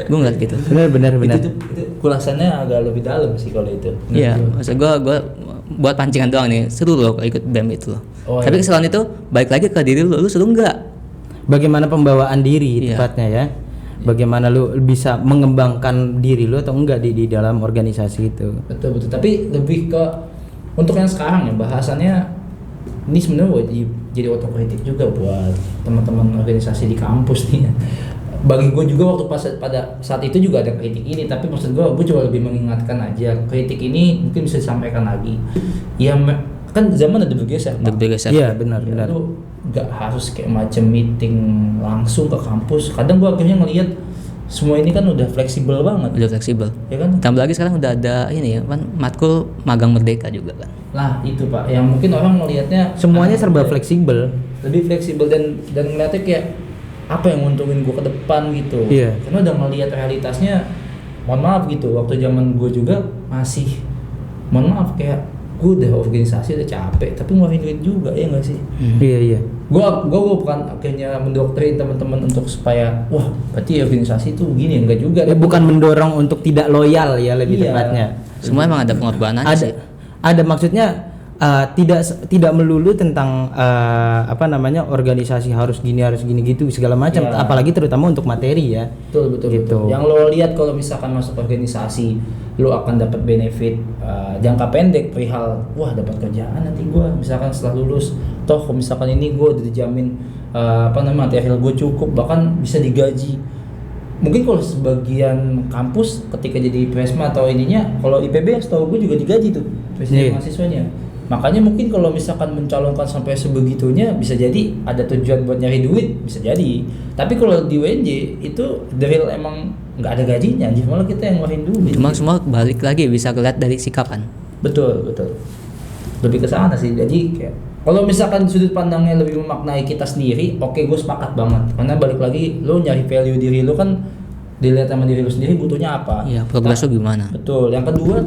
Gue ngeliat gitu. Benar. Itu kulasannya agak lebih dalam sih kalau itu. Iya, maksud gue buat pancingan doang nih, seru loh ikut BEM itu loh. Oh, Tapi iya. keseruan itu balik lagi ke diri lu seru nggak? Bagaimana pembawaan diri Iya. tepatnya ya? Bagaimana lu bisa mengembangkan diri lu atau enggak di dalam organisasi itu? Betul. Tapi lebih ke untuk yang sekarang ya bahasannya ini sebenarnya jadi otokritik juga buat teman-teman organisasi di kampus nih. Bagi gue juga waktu pada saat itu juga ada kritik ini, tapi maksud gue coba lebih mengingatkan aja, kritik ini mungkin bisa disampaikan lagi. Ya kan zaman udah bergeser. Pak. Bergeser. Iya, benar. Lu nggak harus kayak macam meeting langsung ke kampus. Kadang gue akhirnya ngelihat semua ini kan udah fleksibel banget, Udah fleksibel. ya kan? Tambah lagi sekarang udah ada ini ya kan, matkul magang merdeka juga kan. Lah itu Pak, yang mungkin orang melihatnya Semuanya serba fleksibel. lebih fleksibel dan ngeliatnya kayak apa yang nguntungin gue ke depan gitu. Iya. Karena udah ngelihat realitasnya, mohon maaf gitu, waktu zaman gue juga masih, mohon maaf kayak gue udah organisasi udah capek, tapi ngeluarin duit juga ya nggak sih? Iya. Gue bukan akhirnya mendoktrin teman-teman untuk supaya wah berarti organisasi itu begini, enggak juga. Bukan mendorong untuk tidak loyal ya lebih Iya. tepatnya. Semua emang ada pengorbanannya Ada sih. ada maksudnya tidak melulu tentang organisasi harus gini gitu segala macam, Iya. apalagi terutama untuk materi ya. Betul. Gitu. Yang lo lihat kalau misalkan masuk organisasi, lo akan dapat benefit jangka pendek perihal wah dapat kerjaan nanti gue misalkan setelah lulus, toh kalau misalkan ini gue udah dijamin material gue cukup, bahkan bisa digaji. Mungkin kalau sebagian kampus ketika jadi presma atau ininya, kalau IPB setahu gue juga digaji tuh presiden mahasiswanya. Makanya mungkin kalau misalkan mencalonkan sampai sebegitunya, bisa jadi ada tujuan buat nyari duit, bisa jadi. Tapi kalau di UNJ itu the real emang nggak ada gajinya, jadi malah kita yang ngeluarin duit. Cuma semua balik lagi bisa kelihatan dari sikapan. Betul. Lebih ke sana sih. Jadi kayak Kalau misalkan sudut pandangnya lebih memaknai kita sendiri, oke gue sepakat banget. Karena balik lagi lo nyari value diri lo kan dilihat sama diri lo sendiri butuhnya apa. Iya, progres lo gimana? Betul. Yang kedua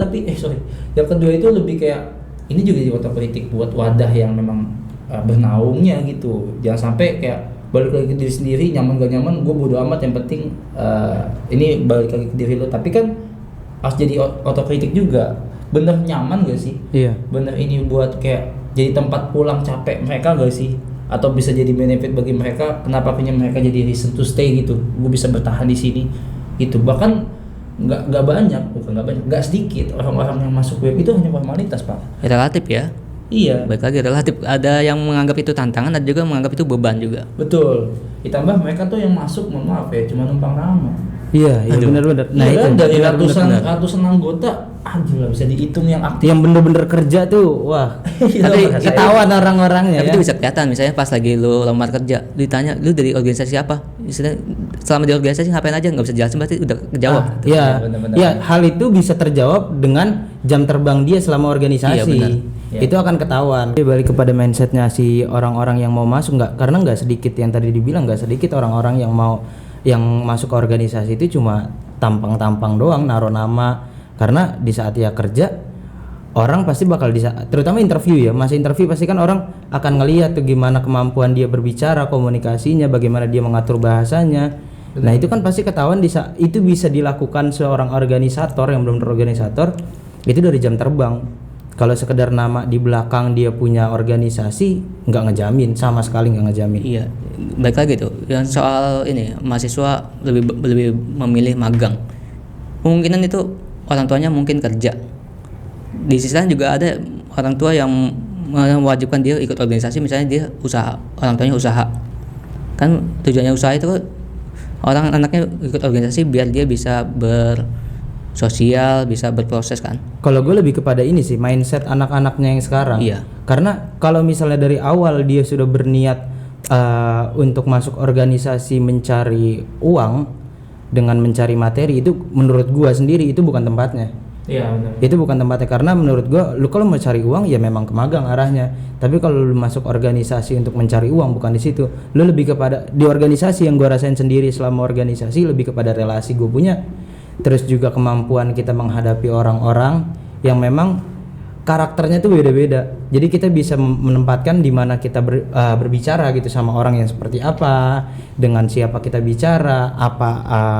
yang kedua itu lebih kayak ini juga di otokritik buat wadah yang memang bernaungnya gitu. Jangan sampai kayak balik lagi ke diri sendiri, nyaman gak nyaman gue bodo amat, yang penting ini balik lagi ke diri lo. Tapi kan harus jadi otokritik juga. Bener nyaman gak sih? Iya. Bener ini buat kayak jadi tempat pulang capek mereka gak sih? Atau bisa jadi benefit bagi mereka? Kenapa punya mereka jadi reason to stay gitu? Gue bisa bertahan di sini gitu. Bahkan nggak sedikit orang-orang yang masuk web itu hanya formalitas, Pak. Relatif ya. Iya. Baik lagi relatif. Ada yang menganggap itu tantangan, ada juga yang menganggap itu beban juga. Betul. Ditambah mereka tuh yang masuk, mohon maaf ya, cuma numpang nama. Iya, benar-benar. Nah itu dari ratusan anggota, aduh bisa dihitung yang aktif. Yang bener-bener kerja tuh, wah. Tapi ketahuan orang-orangnya Tapi ya. itu bisa kelihatan, misalnya pas lagi lu lamar kerja, lu ditanya, lu dari organisasi apa? Istilahnya, selama di organisasi ngapain aja, nggak bisa jelasin, berarti udah kejawab. Iya, benar-benar. ya hal itu bisa terjawab dengan jam terbang dia selama organisasi. Iya, benar. Ya. Itu akan ketahuan. Balik kepada mindsetnya si orang-orang yang mau masuk, karena nggak sedikit yang tadi dibilang, nggak sedikit orang-orang yang masuk ke organisasi itu cuma tampang-tampang doang, naruh nama. Karena di saat dia kerja, orang pasti bakal terutama interview ya, masa interview pasti kan orang akan ngelihat tuh gimana kemampuan dia berbicara, komunikasinya, bagaimana dia mengatur bahasanya. Nah itu kan pasti ketahuan itu bisa dilakukan seorang organisator yang belum berorganisator itu dari jam terbang. Kalau sekedar nama di belakang dia punya organisasi, nggak ngejamin, sama sekali nggak ngejamin. Iya, baik lagi tuh. Yang soal ini mahasiswa lebih memilih magang. Kemungkinan itu orang tuanya mungkin kerja. Di sisi lain juga ada orang tua yang mewajibkan dia ikut organisasi, misalnya dia usaha, orang tuanya usaha. Kan tujuannya usaha itu orang anaknya ikut organisasi biar dia bisa bersosial, bisa berproses kan. Kalau gue lebih kepada ini sih, mindset anak-anaknya yang sekarang. Iya. Karena kalau misalnya dari awal dia sudah berniat untuk masuk organisasi mencari uang dengan mencari materi, itu menurut gue sendiri itu bukan tempatnya. Iya benar. Itu bukan tempatnya, karena menurut gue lu kalau mau cari uang ya memang ke magang arahnya. Tapi kalau lu masuk organisasi untuk mencari uang, bukan di situ. Lu lebih kepada di organisasi, yang gue rasain sendiri selama organisasi, lebih kepada relasi gue punya. Terus juga kemampuan kita menghadapi orang-orang yang memang karakternya tuh beda-beda. Jadi kita bisa menempatkan di mana kita berbicara gitu sama orang yang seperti apa, dengan siapa kita bicara, apa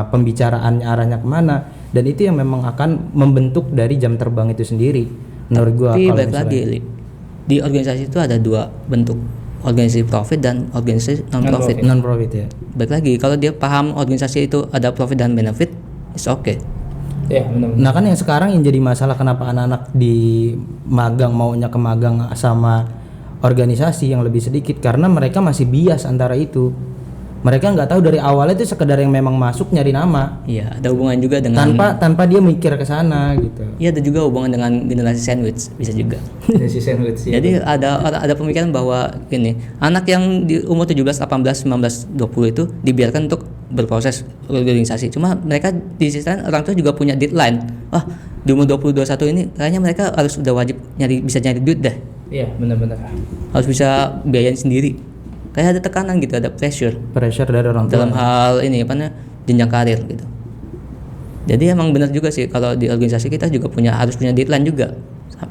pembicaraannya arahnya kemana, dan itu yang memang akan membentuk dari jam terbang itu sendiri. Menurut gua. Tapi kalau balik lagi, di organisasi itu ada dua bentuk, organisasi profit dan organisasi non-profit. Non-profit ya. Baik lagi, kalau dia paham organisasi itu ada profit dan benefit, it's okay. Ya benar. Nah kan yang sekarang yang jadi masalah, kenapa anak-anak di magang maunya ke magang sama organisasi yang lebih sedikit, karena mereka masih bias antara itu. Mereka nggak tahu dari awalnya itu sekedar yang memang masuk nyari nama. Iya, ada hubungan juga dengan Tanpa dia mikir ke sana gitu. Iya, ada juga hubungan dengan generasi sandwich, bisa juga. Generasi sandwich. Ya. Jadi ada pemikiran bahwa gini, anak yang di umur 17, 18, 19, 20 itu dibiarkan untuk berproses organisasi. Cuma mereka di sisi lain orang tua juga punya deadline. Wah, di umur 20, 21 ini kayaknya mereka harus udah wajib bisa nyari duit dah. Iya, benar-benar. Harus bisa biayain sendiri. Kayak ada tekanan gitu, ada pressure Dari orang tua dalam hal ini apa namanya, jenjang karir gitu. Jadi emang benar juga sih, kalau di organisasi kita juga harus punya deadline juga.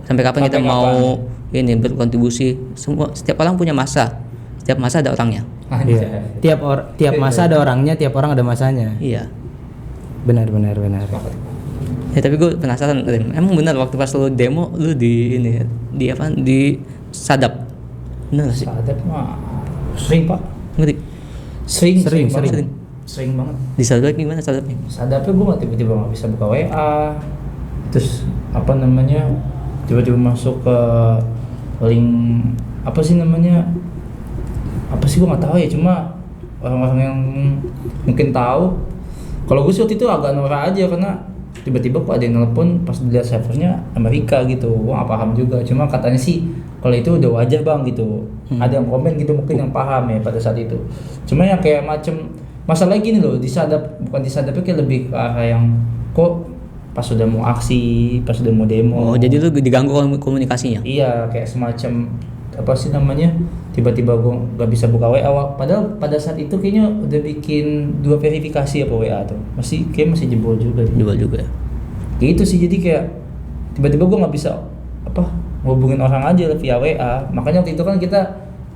Sampai kapan kita mau ini berkontribusi. Setiap orang punya masa. Setiap masa ada orangnya. Iya. Tiap masa ada orangnya, tiap orang ada masanya. Iya. Benar. Ya tapi gue penasaran, Rim. Emang benar waktu pas lu demo lu di Sadap? Benar sih? Sadap mah sering, Pak. Ngerti? Sering Sering. banget. Di Sadap gimana Sadapnya? Sadapnya gue nggak tiba-tiba nggak bisa buka WA, terus apa namanya, tiba-tiba masuk ke link apa sih gue nggak tahu ya, cuma orang-orang yang mungkin tahu. Kalau gue sih waktu itu agak norak aja, karena tiba-tiba kok ada yang nelpon pas dilihat servernya Amerika gitu, gue nggak paham juga. Cuma katanya sih kalau itu udah wajar bang gitu. Ada yang komen gitu mungkin yang paham ya pada saat itu. Cuma yang kayak macem masalahnya gini loh, bukan disadapnya kayak lebih ke arah yang kok pas sudah mau aksi, pas sudah mau demo. Oh, jadi lu diganggu komunikasinya? Iya, kayak semacam apa sih namanya, tiba-tiba gue nggak bisa buka WA, padahal pada saat itu kayaknya udah bikin 2 verifikasi apa WA tuh, masih jebol juga Jual juga. gitu sih. Jadi kayak tiba-tiba gue nggak bisa apa ngubungin orang aja via WA. Makanya waktu itu kan kita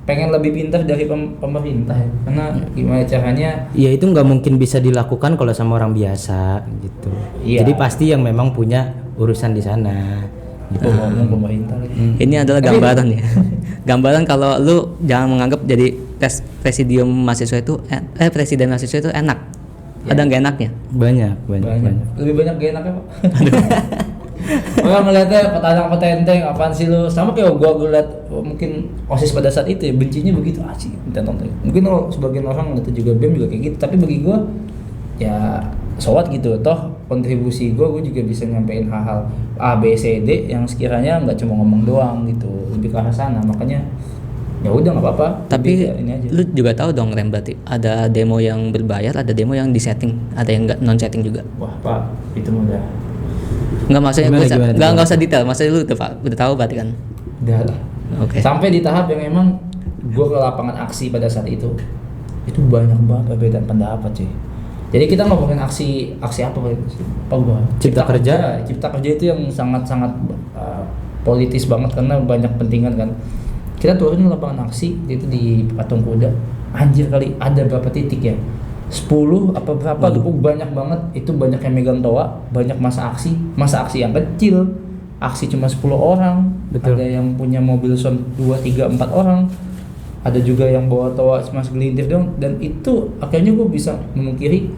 pengen lebih pintar dari pemerintah ya, karena gimana caranya Ya itu nggak mungkin bisa dilakukan kalau sama orang biasa gitu. Iya. Jadi pasti yang memang punya urusan di sana. Gitu. ngomong pemerintah lagi. Ini adalah gambaran ya. Gambaran kalau lu jangan menganggap jadi presidium mahasiswa itu presiden mahasiswa itu enak. Ada nggak enaknya? Banyak. Lebih banyak gak enaknya Pak. Orang ngeliatnya petantang-petenteng apaan sih lu, sama kayak gua ngeliat mungkin OSIS pada saat itu ya, bencinya begitu sih petantang. Mungkin sebagian orang ngeliat juga BEM juga kayak gitu, tapi bagi gua ya sowat gitu, toh kontribusi gua juga bisa nyampein hal-hal A, B, C, D yang sekiranya nggak cuma ngomong doang gitu, lebih ke arah sana. Makanya ya udah nggak apa-apa. Tapi ini aja. lu juga tahu dong Rem, berarti ada demo yang berbayar, ada demo yang disetting, ada yang nggak non setting juga. Wah Pak, itu mudah. Nggak, maksudnya Gimana? nggak usah detail, maksudnya lu udah tahu berarti kan. Udah lah. Oke. Sampai di tahap yang emang gue ke lapangan aksi pada saat itu banyak banget perbedaan pendapat cuy. Jadi kita ngomongin aksi apa gua? Cipta Kerja. Cipta Kerja itu yang sangat politis banget karena banyak pentingan kan. Kita turun ke lapangan aksi itu di Patung Kuda. Anjir kali ada berapa titik ya? 10 apa berapa tuh, banyak banget. Itu banyak yang megang toa, banyak masa aksi yang kecil. Aksi cuma 10 orang. Betul. Ada yang punya mobil son 2, 3, 4 orang. Ada juga yang bawa toa cuma segelintir dong, dan itu akhirnya gue bisa memungkiri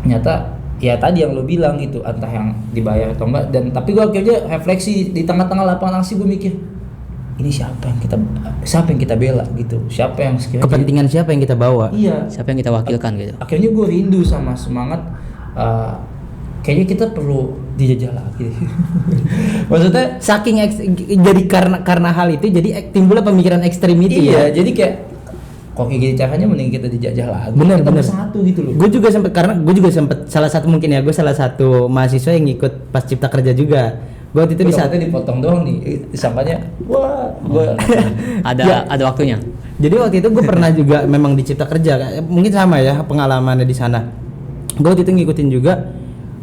ternyata ya tadi yang lo bilang gitu, entah yang dibayar atau enggak. Dan tapi gue akhirnya refleksi di tengah-tengah lapangan aksi, gue mikir ini siapa yang kita bela gitu, siapa yang sekiranya Kepentingan siapa yang kita bawa? iya, Siapa yang kita wakilkan gitu. akhirnya gue rindu sama semangat kayaknya kita perlu dijajah lagi. Maksudnya Saking jadi karena hal itu jadi timbullah pemikiran ekstrim itu iya, ya. jadi kayak kok kayak gini caranya mending kita dijajah lagi. Bener. Kita bersatu gitu loh. Gue juga sempet salah satu mahasiswa yang ikut pas Cipta Kerja juga. Gue waktu itu di saat itu dipotong doang nih, disangkanya wah gua Ada waktunya. Jadi waktu itu gue pernah juga memang di Cipta Kerja, mungkin sama ya pengalamannya di sana. Gue waktu itu ngikutin juga,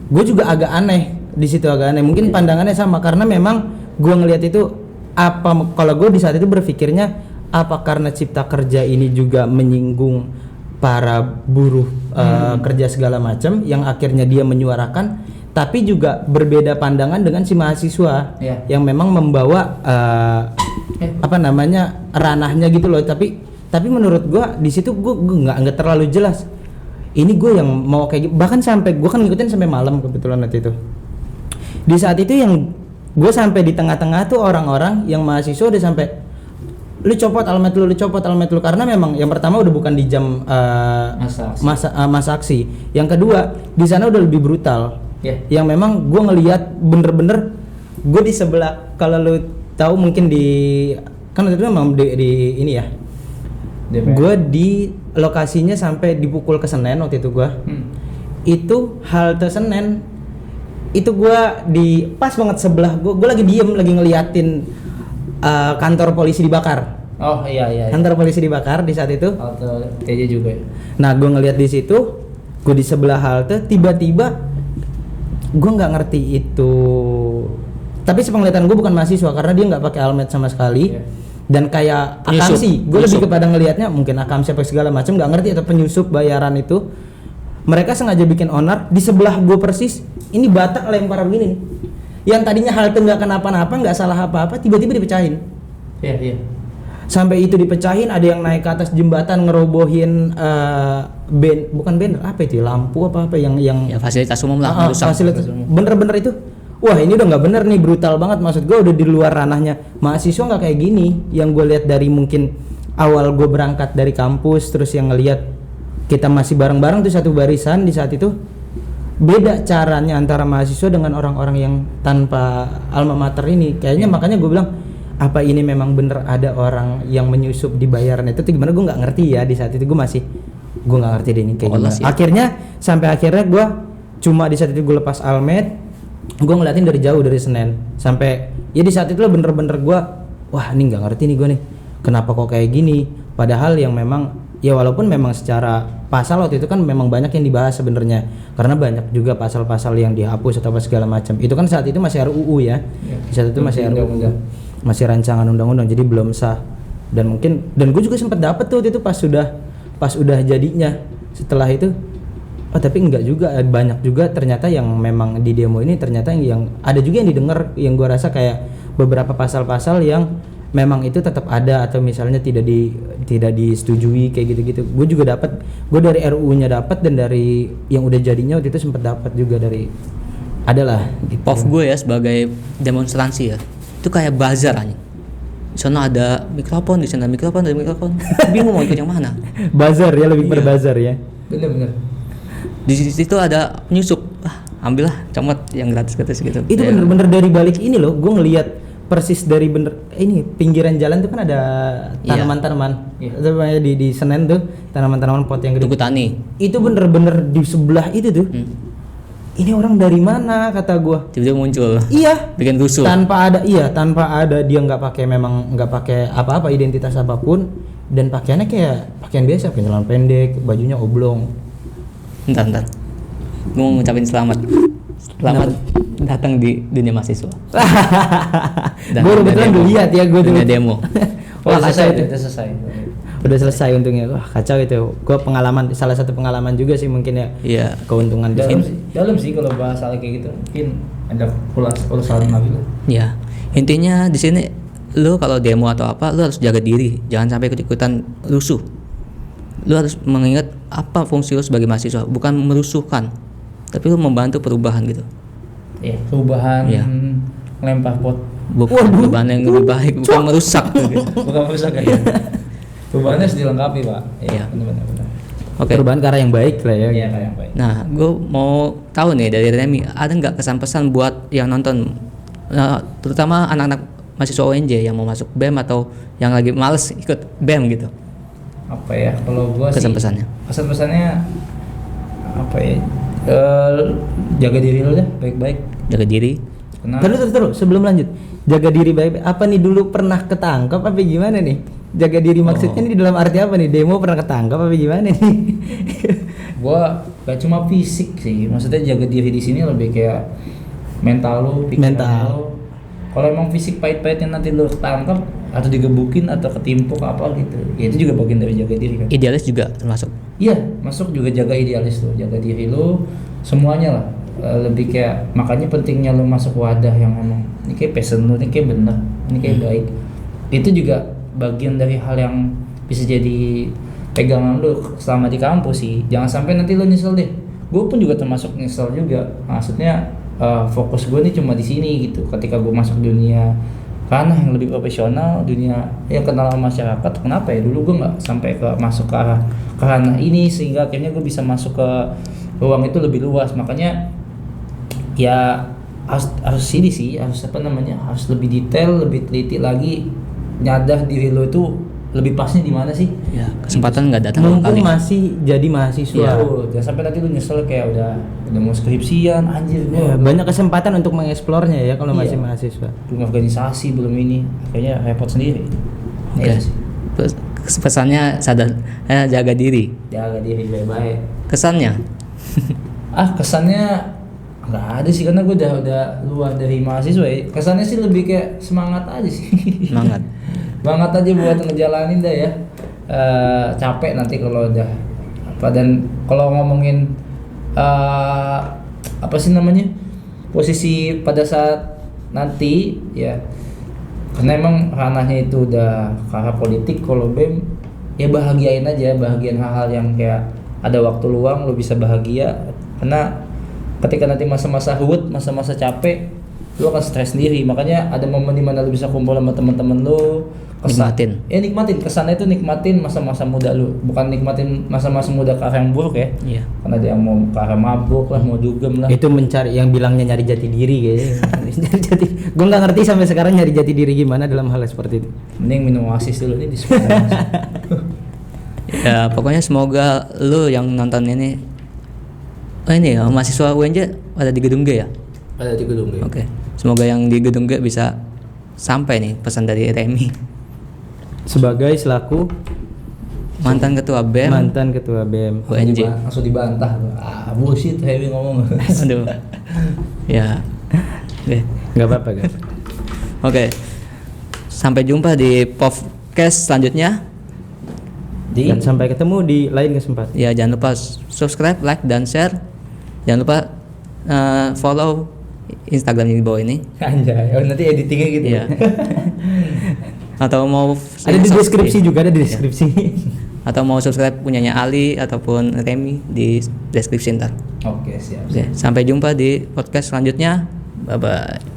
gue juga agak aneh di situ, mungkin pandangannya sama karena memang gue ngelihat itu kalau gue di saat itu berpikirnya apa karena Cipta Kerja ini juga menyinggung para buruh kerja segala macam yang akhirnya dia menyuarakan, tapi juga berbeda pandangan dengan si mahasiswa yang memang membawa ranahnya gitu loh. Tapi menurut gue di situ gue nggak terlalu jelas. Ini gue yang mau kayak gitu. Bahkan sampai gue kan ngikutin sampai malam kebetulan waktu itu. Di saat itu yang gue sampai di tengah-tengah tuh orang-orang yang mahasiswa udah sampai lu copot almet lu karena memang yang pertama udah bukan di jam masa aksi. Yang kedua di sana udah lebih brutal. Yang memang gue ngelihat bener-bener gue di sebelah, kalau lu tahu mungkin kan waktu itu memang di ini ya. Gue di lokasinya sampai dipukul ke Senen waktu itu gue. Itu halte Senen. Itu gue di pas banget sebelah gue lagi diem lagi ngeliatin kantor polisi dibakar. Oh iya. Kantor polisi dibakar di saat itu. Halte TJ juga ya. Nah gue ngeliat di situ, gue di sebelah halte, tiba-tiba gue nggak ngerti itu. Tapi sepenglihatan gue bukan mahasiswa karena dia nggak pakai helmet sama sekali. Dan kayak akamsi, gue lebih kepada ngelihatnya mungkin akamsi apa segala macam, nggak ngerti atau penyusup bayaran itu. Mereka sengaja bikin onar di sebelah gue persis. Ini bata lempar begini nih. Yang tadinya halte nggak kenapa-napa, nggak salah apa-apa, tiba-tiba dipecahin. Iya. Sampai itu dipecahin, ada yang naik ke atas jembatan ngerobohin bukan banner apa itu, lampu apa yang Ya fasilitas umum lah, rusak. fasilitas bener-bener itu. Wah ini udah nggak bener nih, brutal banget. Maksud gue udah di luar ranahnya mahasiswa, nggak kayak gini. Yang gue lihat dari mungkin awal gue berangkat dari kampus, terus yang ngelihat kita masih bareng-bareng tuh satu barisan di saat itu. Beda caranya antara mahasiswa dengan orang-orang yang tanpa alma mater ini. Kayaknya makanya gue bilang, apa ini memang bener ada orang yang menyusup di bayaran itu? Gimana gue nggak ngerti ya di saat itu. Gue nggak ngerti deh ini kayak gimana. Akhirnya gue cuma di saat itu gue lepas almet, gue ngeliatin dari jauh dari Senen sampai ya di saat itu bener-bener gue wah ini nggak ngerti nih gue nih, kenapa kok kayak gini, padahal yang memang ya walaupun memang secara pasal waktu itu kan memang banyak yang dibahas sebenarnya, karena banyak juga pasal-pasal yang dihapus atau apa segala macam. Itu kan saat itu masih RUU ya, di saat itu masih RUU, masih rancangan undang-undang, jadi belum sah. Dan gue juga sempat dapat tuh waktu itu pas udah jadinya. Setelah itu oh tapi enggak juga, banyak juga ternyata yang memang di demo ini ternyata yang ada juga yang didengar, yang gue rasa kayak beberapa pasal-pasal yang memang itu tetap ada atau misalnya tidak disetujui kayak gitu-gitu. Gue juga dapat, gue dari RUU-nya dapat, dan dari yang udah jadinya waktu itu sempat dapat juga dari adalah gitu. POV gue ya sebagai demonstrasi ya, itu kayak bazar aja. Di sana ada mikrofon, di sana mikrofon, ada mikrofon. Bingung mau ikut yang mana. Bazar ya, lebih berbazar ya. Bener. Di situ ada penyusup, ambillah comot yang gratis-gratis gitu. Itu Ya. bener-bener dari balik ini loh, gue ngelihat persis dari ini pinggiran jalan tuh kan ada tanaman-tanaman. Itu namanya di Senen tuh tanaman-tanaman pot yang gede. Tugu Tani. Itu bener-bener di sebelah itu tuh. Ini orang dari mana kata gue? Tiba-tiba muncul. Iya. Bikin rusuh. Tanpa ada dia nggak pakai apa-apa identitas apapun, dan pakaiannya kayak pakaian biasa, pakai celana pendek, bajunya oblong. Bentar. Gue mau ngucapin selamat datang di dunia mahasiswa. Gue kebetulan udah lihat ya gue dunia demo. Wah kacau itu. Udah selesai untungnya. Wah kacau itu. Gue salah satu pengalaman juga sih mungkin ya. Iya. Keuntungan di sini. Dalam sih kalau bahas hal kayak gitu. Mungkin ada urusan lagi lah. Ya. Intinya di sini lu kalau demo atau apa, lu harus jaga diri, jangan sampai ikut-ikutan rusuh. Lu harus mengingat apa fungsi lu sebagai mahasiswa, bukan merusuhkan, tapi lu membantu perubahan gitu. Iya, perubahan ngelempar pot. Bukan perubahan yang lebih baik, bukan merusak gitu. Bukan merusak ya. Perubahannya harus dilengkapi, Pak. Iya. Benar. Oke. Perubahan ke arah yang baik lah ya. Iya, kayak yang baik. Nah, gue mau tahu nih dari Remy, ada nggak kesan-pesan buat yang nonton, terutama anak-anak mahasiswa UNJ yang mau masuk BEM atau yang lagi males ikut BEM gitu? Apa ya, kalau gua sih Kesan-pesannya apa ya, jaga diri lo deh baik-baik. Jaga diri. Terus sebelum lanjut, jaga diri baik. Apa nih dulu pernah ketangkap apa gimana nih? Jaga diri maksudnya nih dalam arti apa nih? Demo pernah ketangkap apa gimana nih? Gua gak cuma fisik sih, maksudnya jaga diri di sini lebih kayak mental lo, pikiran lo. Kalau emang fisik pahit-pahitnya nanti lo ketangkap atau digebukin atau ketimpuk apa gitu, ya itu juga bagian dari jaga diri kan. Idealis juga termasuk. Iya, masuk juga jaga idealis lo, jaga diri lo, semuanya lah. Lebih kayak makanya pentingnya lo masuk wadah yang emang ini kayak passion lo, ini kayak bener, ini kayak baik. Itu juga bagian dari hal yang bisa jadi pegangan lo selama di kampus sih. Jangan sampai nanti lo nyesel deh. Gue pun juga termasuk nyesel juga. Maksudnya fokus gue nih cuma di sini gitu. Ketika gue masuk dunia ranah yang lebih profesional, dunia yang kenal sama masyarakat, kenapa ya dulu gue nggak sampai masuk ke ranah ini, sehingga akhirnya gue bisa masuk ke ruang itu lebih luas. Makanya ya harus ini sih, harus lebih detail, lebih teliti lagi, nyadar diri lo itu lebih pasnya di mana sih. Ya, kesempatan nggak datang dua Mumpung kali. masih jadi mahasiswa. Iya, jangan sampai nanti lu nyesel kayak udah mau skripsian, anjir Ya, banyak kesempatan untuk mengeksplornya ya kalau masih Iya. mahasiswa. belum organisasi, belum ini, akhirnya repot sendiri. Oke. Iya sih. Terus pesannya jaga diri. Jaga diri baik-baik. Kesannya Kesannya nggak ada sih, karena gue udah luar dari mahasiswa ya. Kesannya sih lebih kayak semangat aja sih. semangat. Semangat aja buat ngejalanin dah ya. Capek nanti kalau udah apa, dan kalau ngomongin apa sih namanya, posisi pada saat nanti ya, karena emang ranahnya itu udah ke arah politik. Kalau BEM ya bahagiain aja, bahagian hal-hal yang kayak ada waktu luang lo bisa bahagia, karena ketika nanti masa-masa ruwet, masa-masa capek, lo akan stres sendiri. Makanya ada momen dimana lo bisa kumpul sama teman-teman lo, Nikmatin. Nikmatin kesannya itu, nikmatin masa-masa muda lu, bukan nikmatin masa-masa muda ke arah yang buruk ya. Iya. Karena dia mau ke arah mabuk lah, mau dugem lah. Itu mencari, yang bilangnya nyari jati diri kayaknya. Nyari jati. Gue nggak ngerti sampai sekarang nyari jati diri gimana dalam hal seperti itu. Mending minum oasis dulu nih di Ya, pokoknya semoga lu yang nonton ini, ini ya, mahasiswa UNJ ada di gedung G ya. Ada di gedung ya. Oke. Semoga yang di gedung G bisa sampai nih pesan dari Remy, Sebagai selaku mantan ketua BEM. mantan ketua BEM. UNJ. Langsung dibantah. Bullshit Hewi ngomong. Aduh. Ya. Oke. Nggak apa-apa kan? Oke. Sampai jumpa di podcast selanjutnya. Dan sampai ketemu di lain kesempatan. Ya, jangan lupa subscribe, like, dan share. Jangan lupa follow Instagramnya di bawah ini. Anjay, nanti editingnya gitu. Iya. Atau mau Ada di deskripsi juga, ada di deskripsi. Atau mau subscribe punyanya Ali ataupun Remy di deskripsi ntar. Oke, siap. Oke, sampai jumpa di podcast selanjutnya. Bye bye.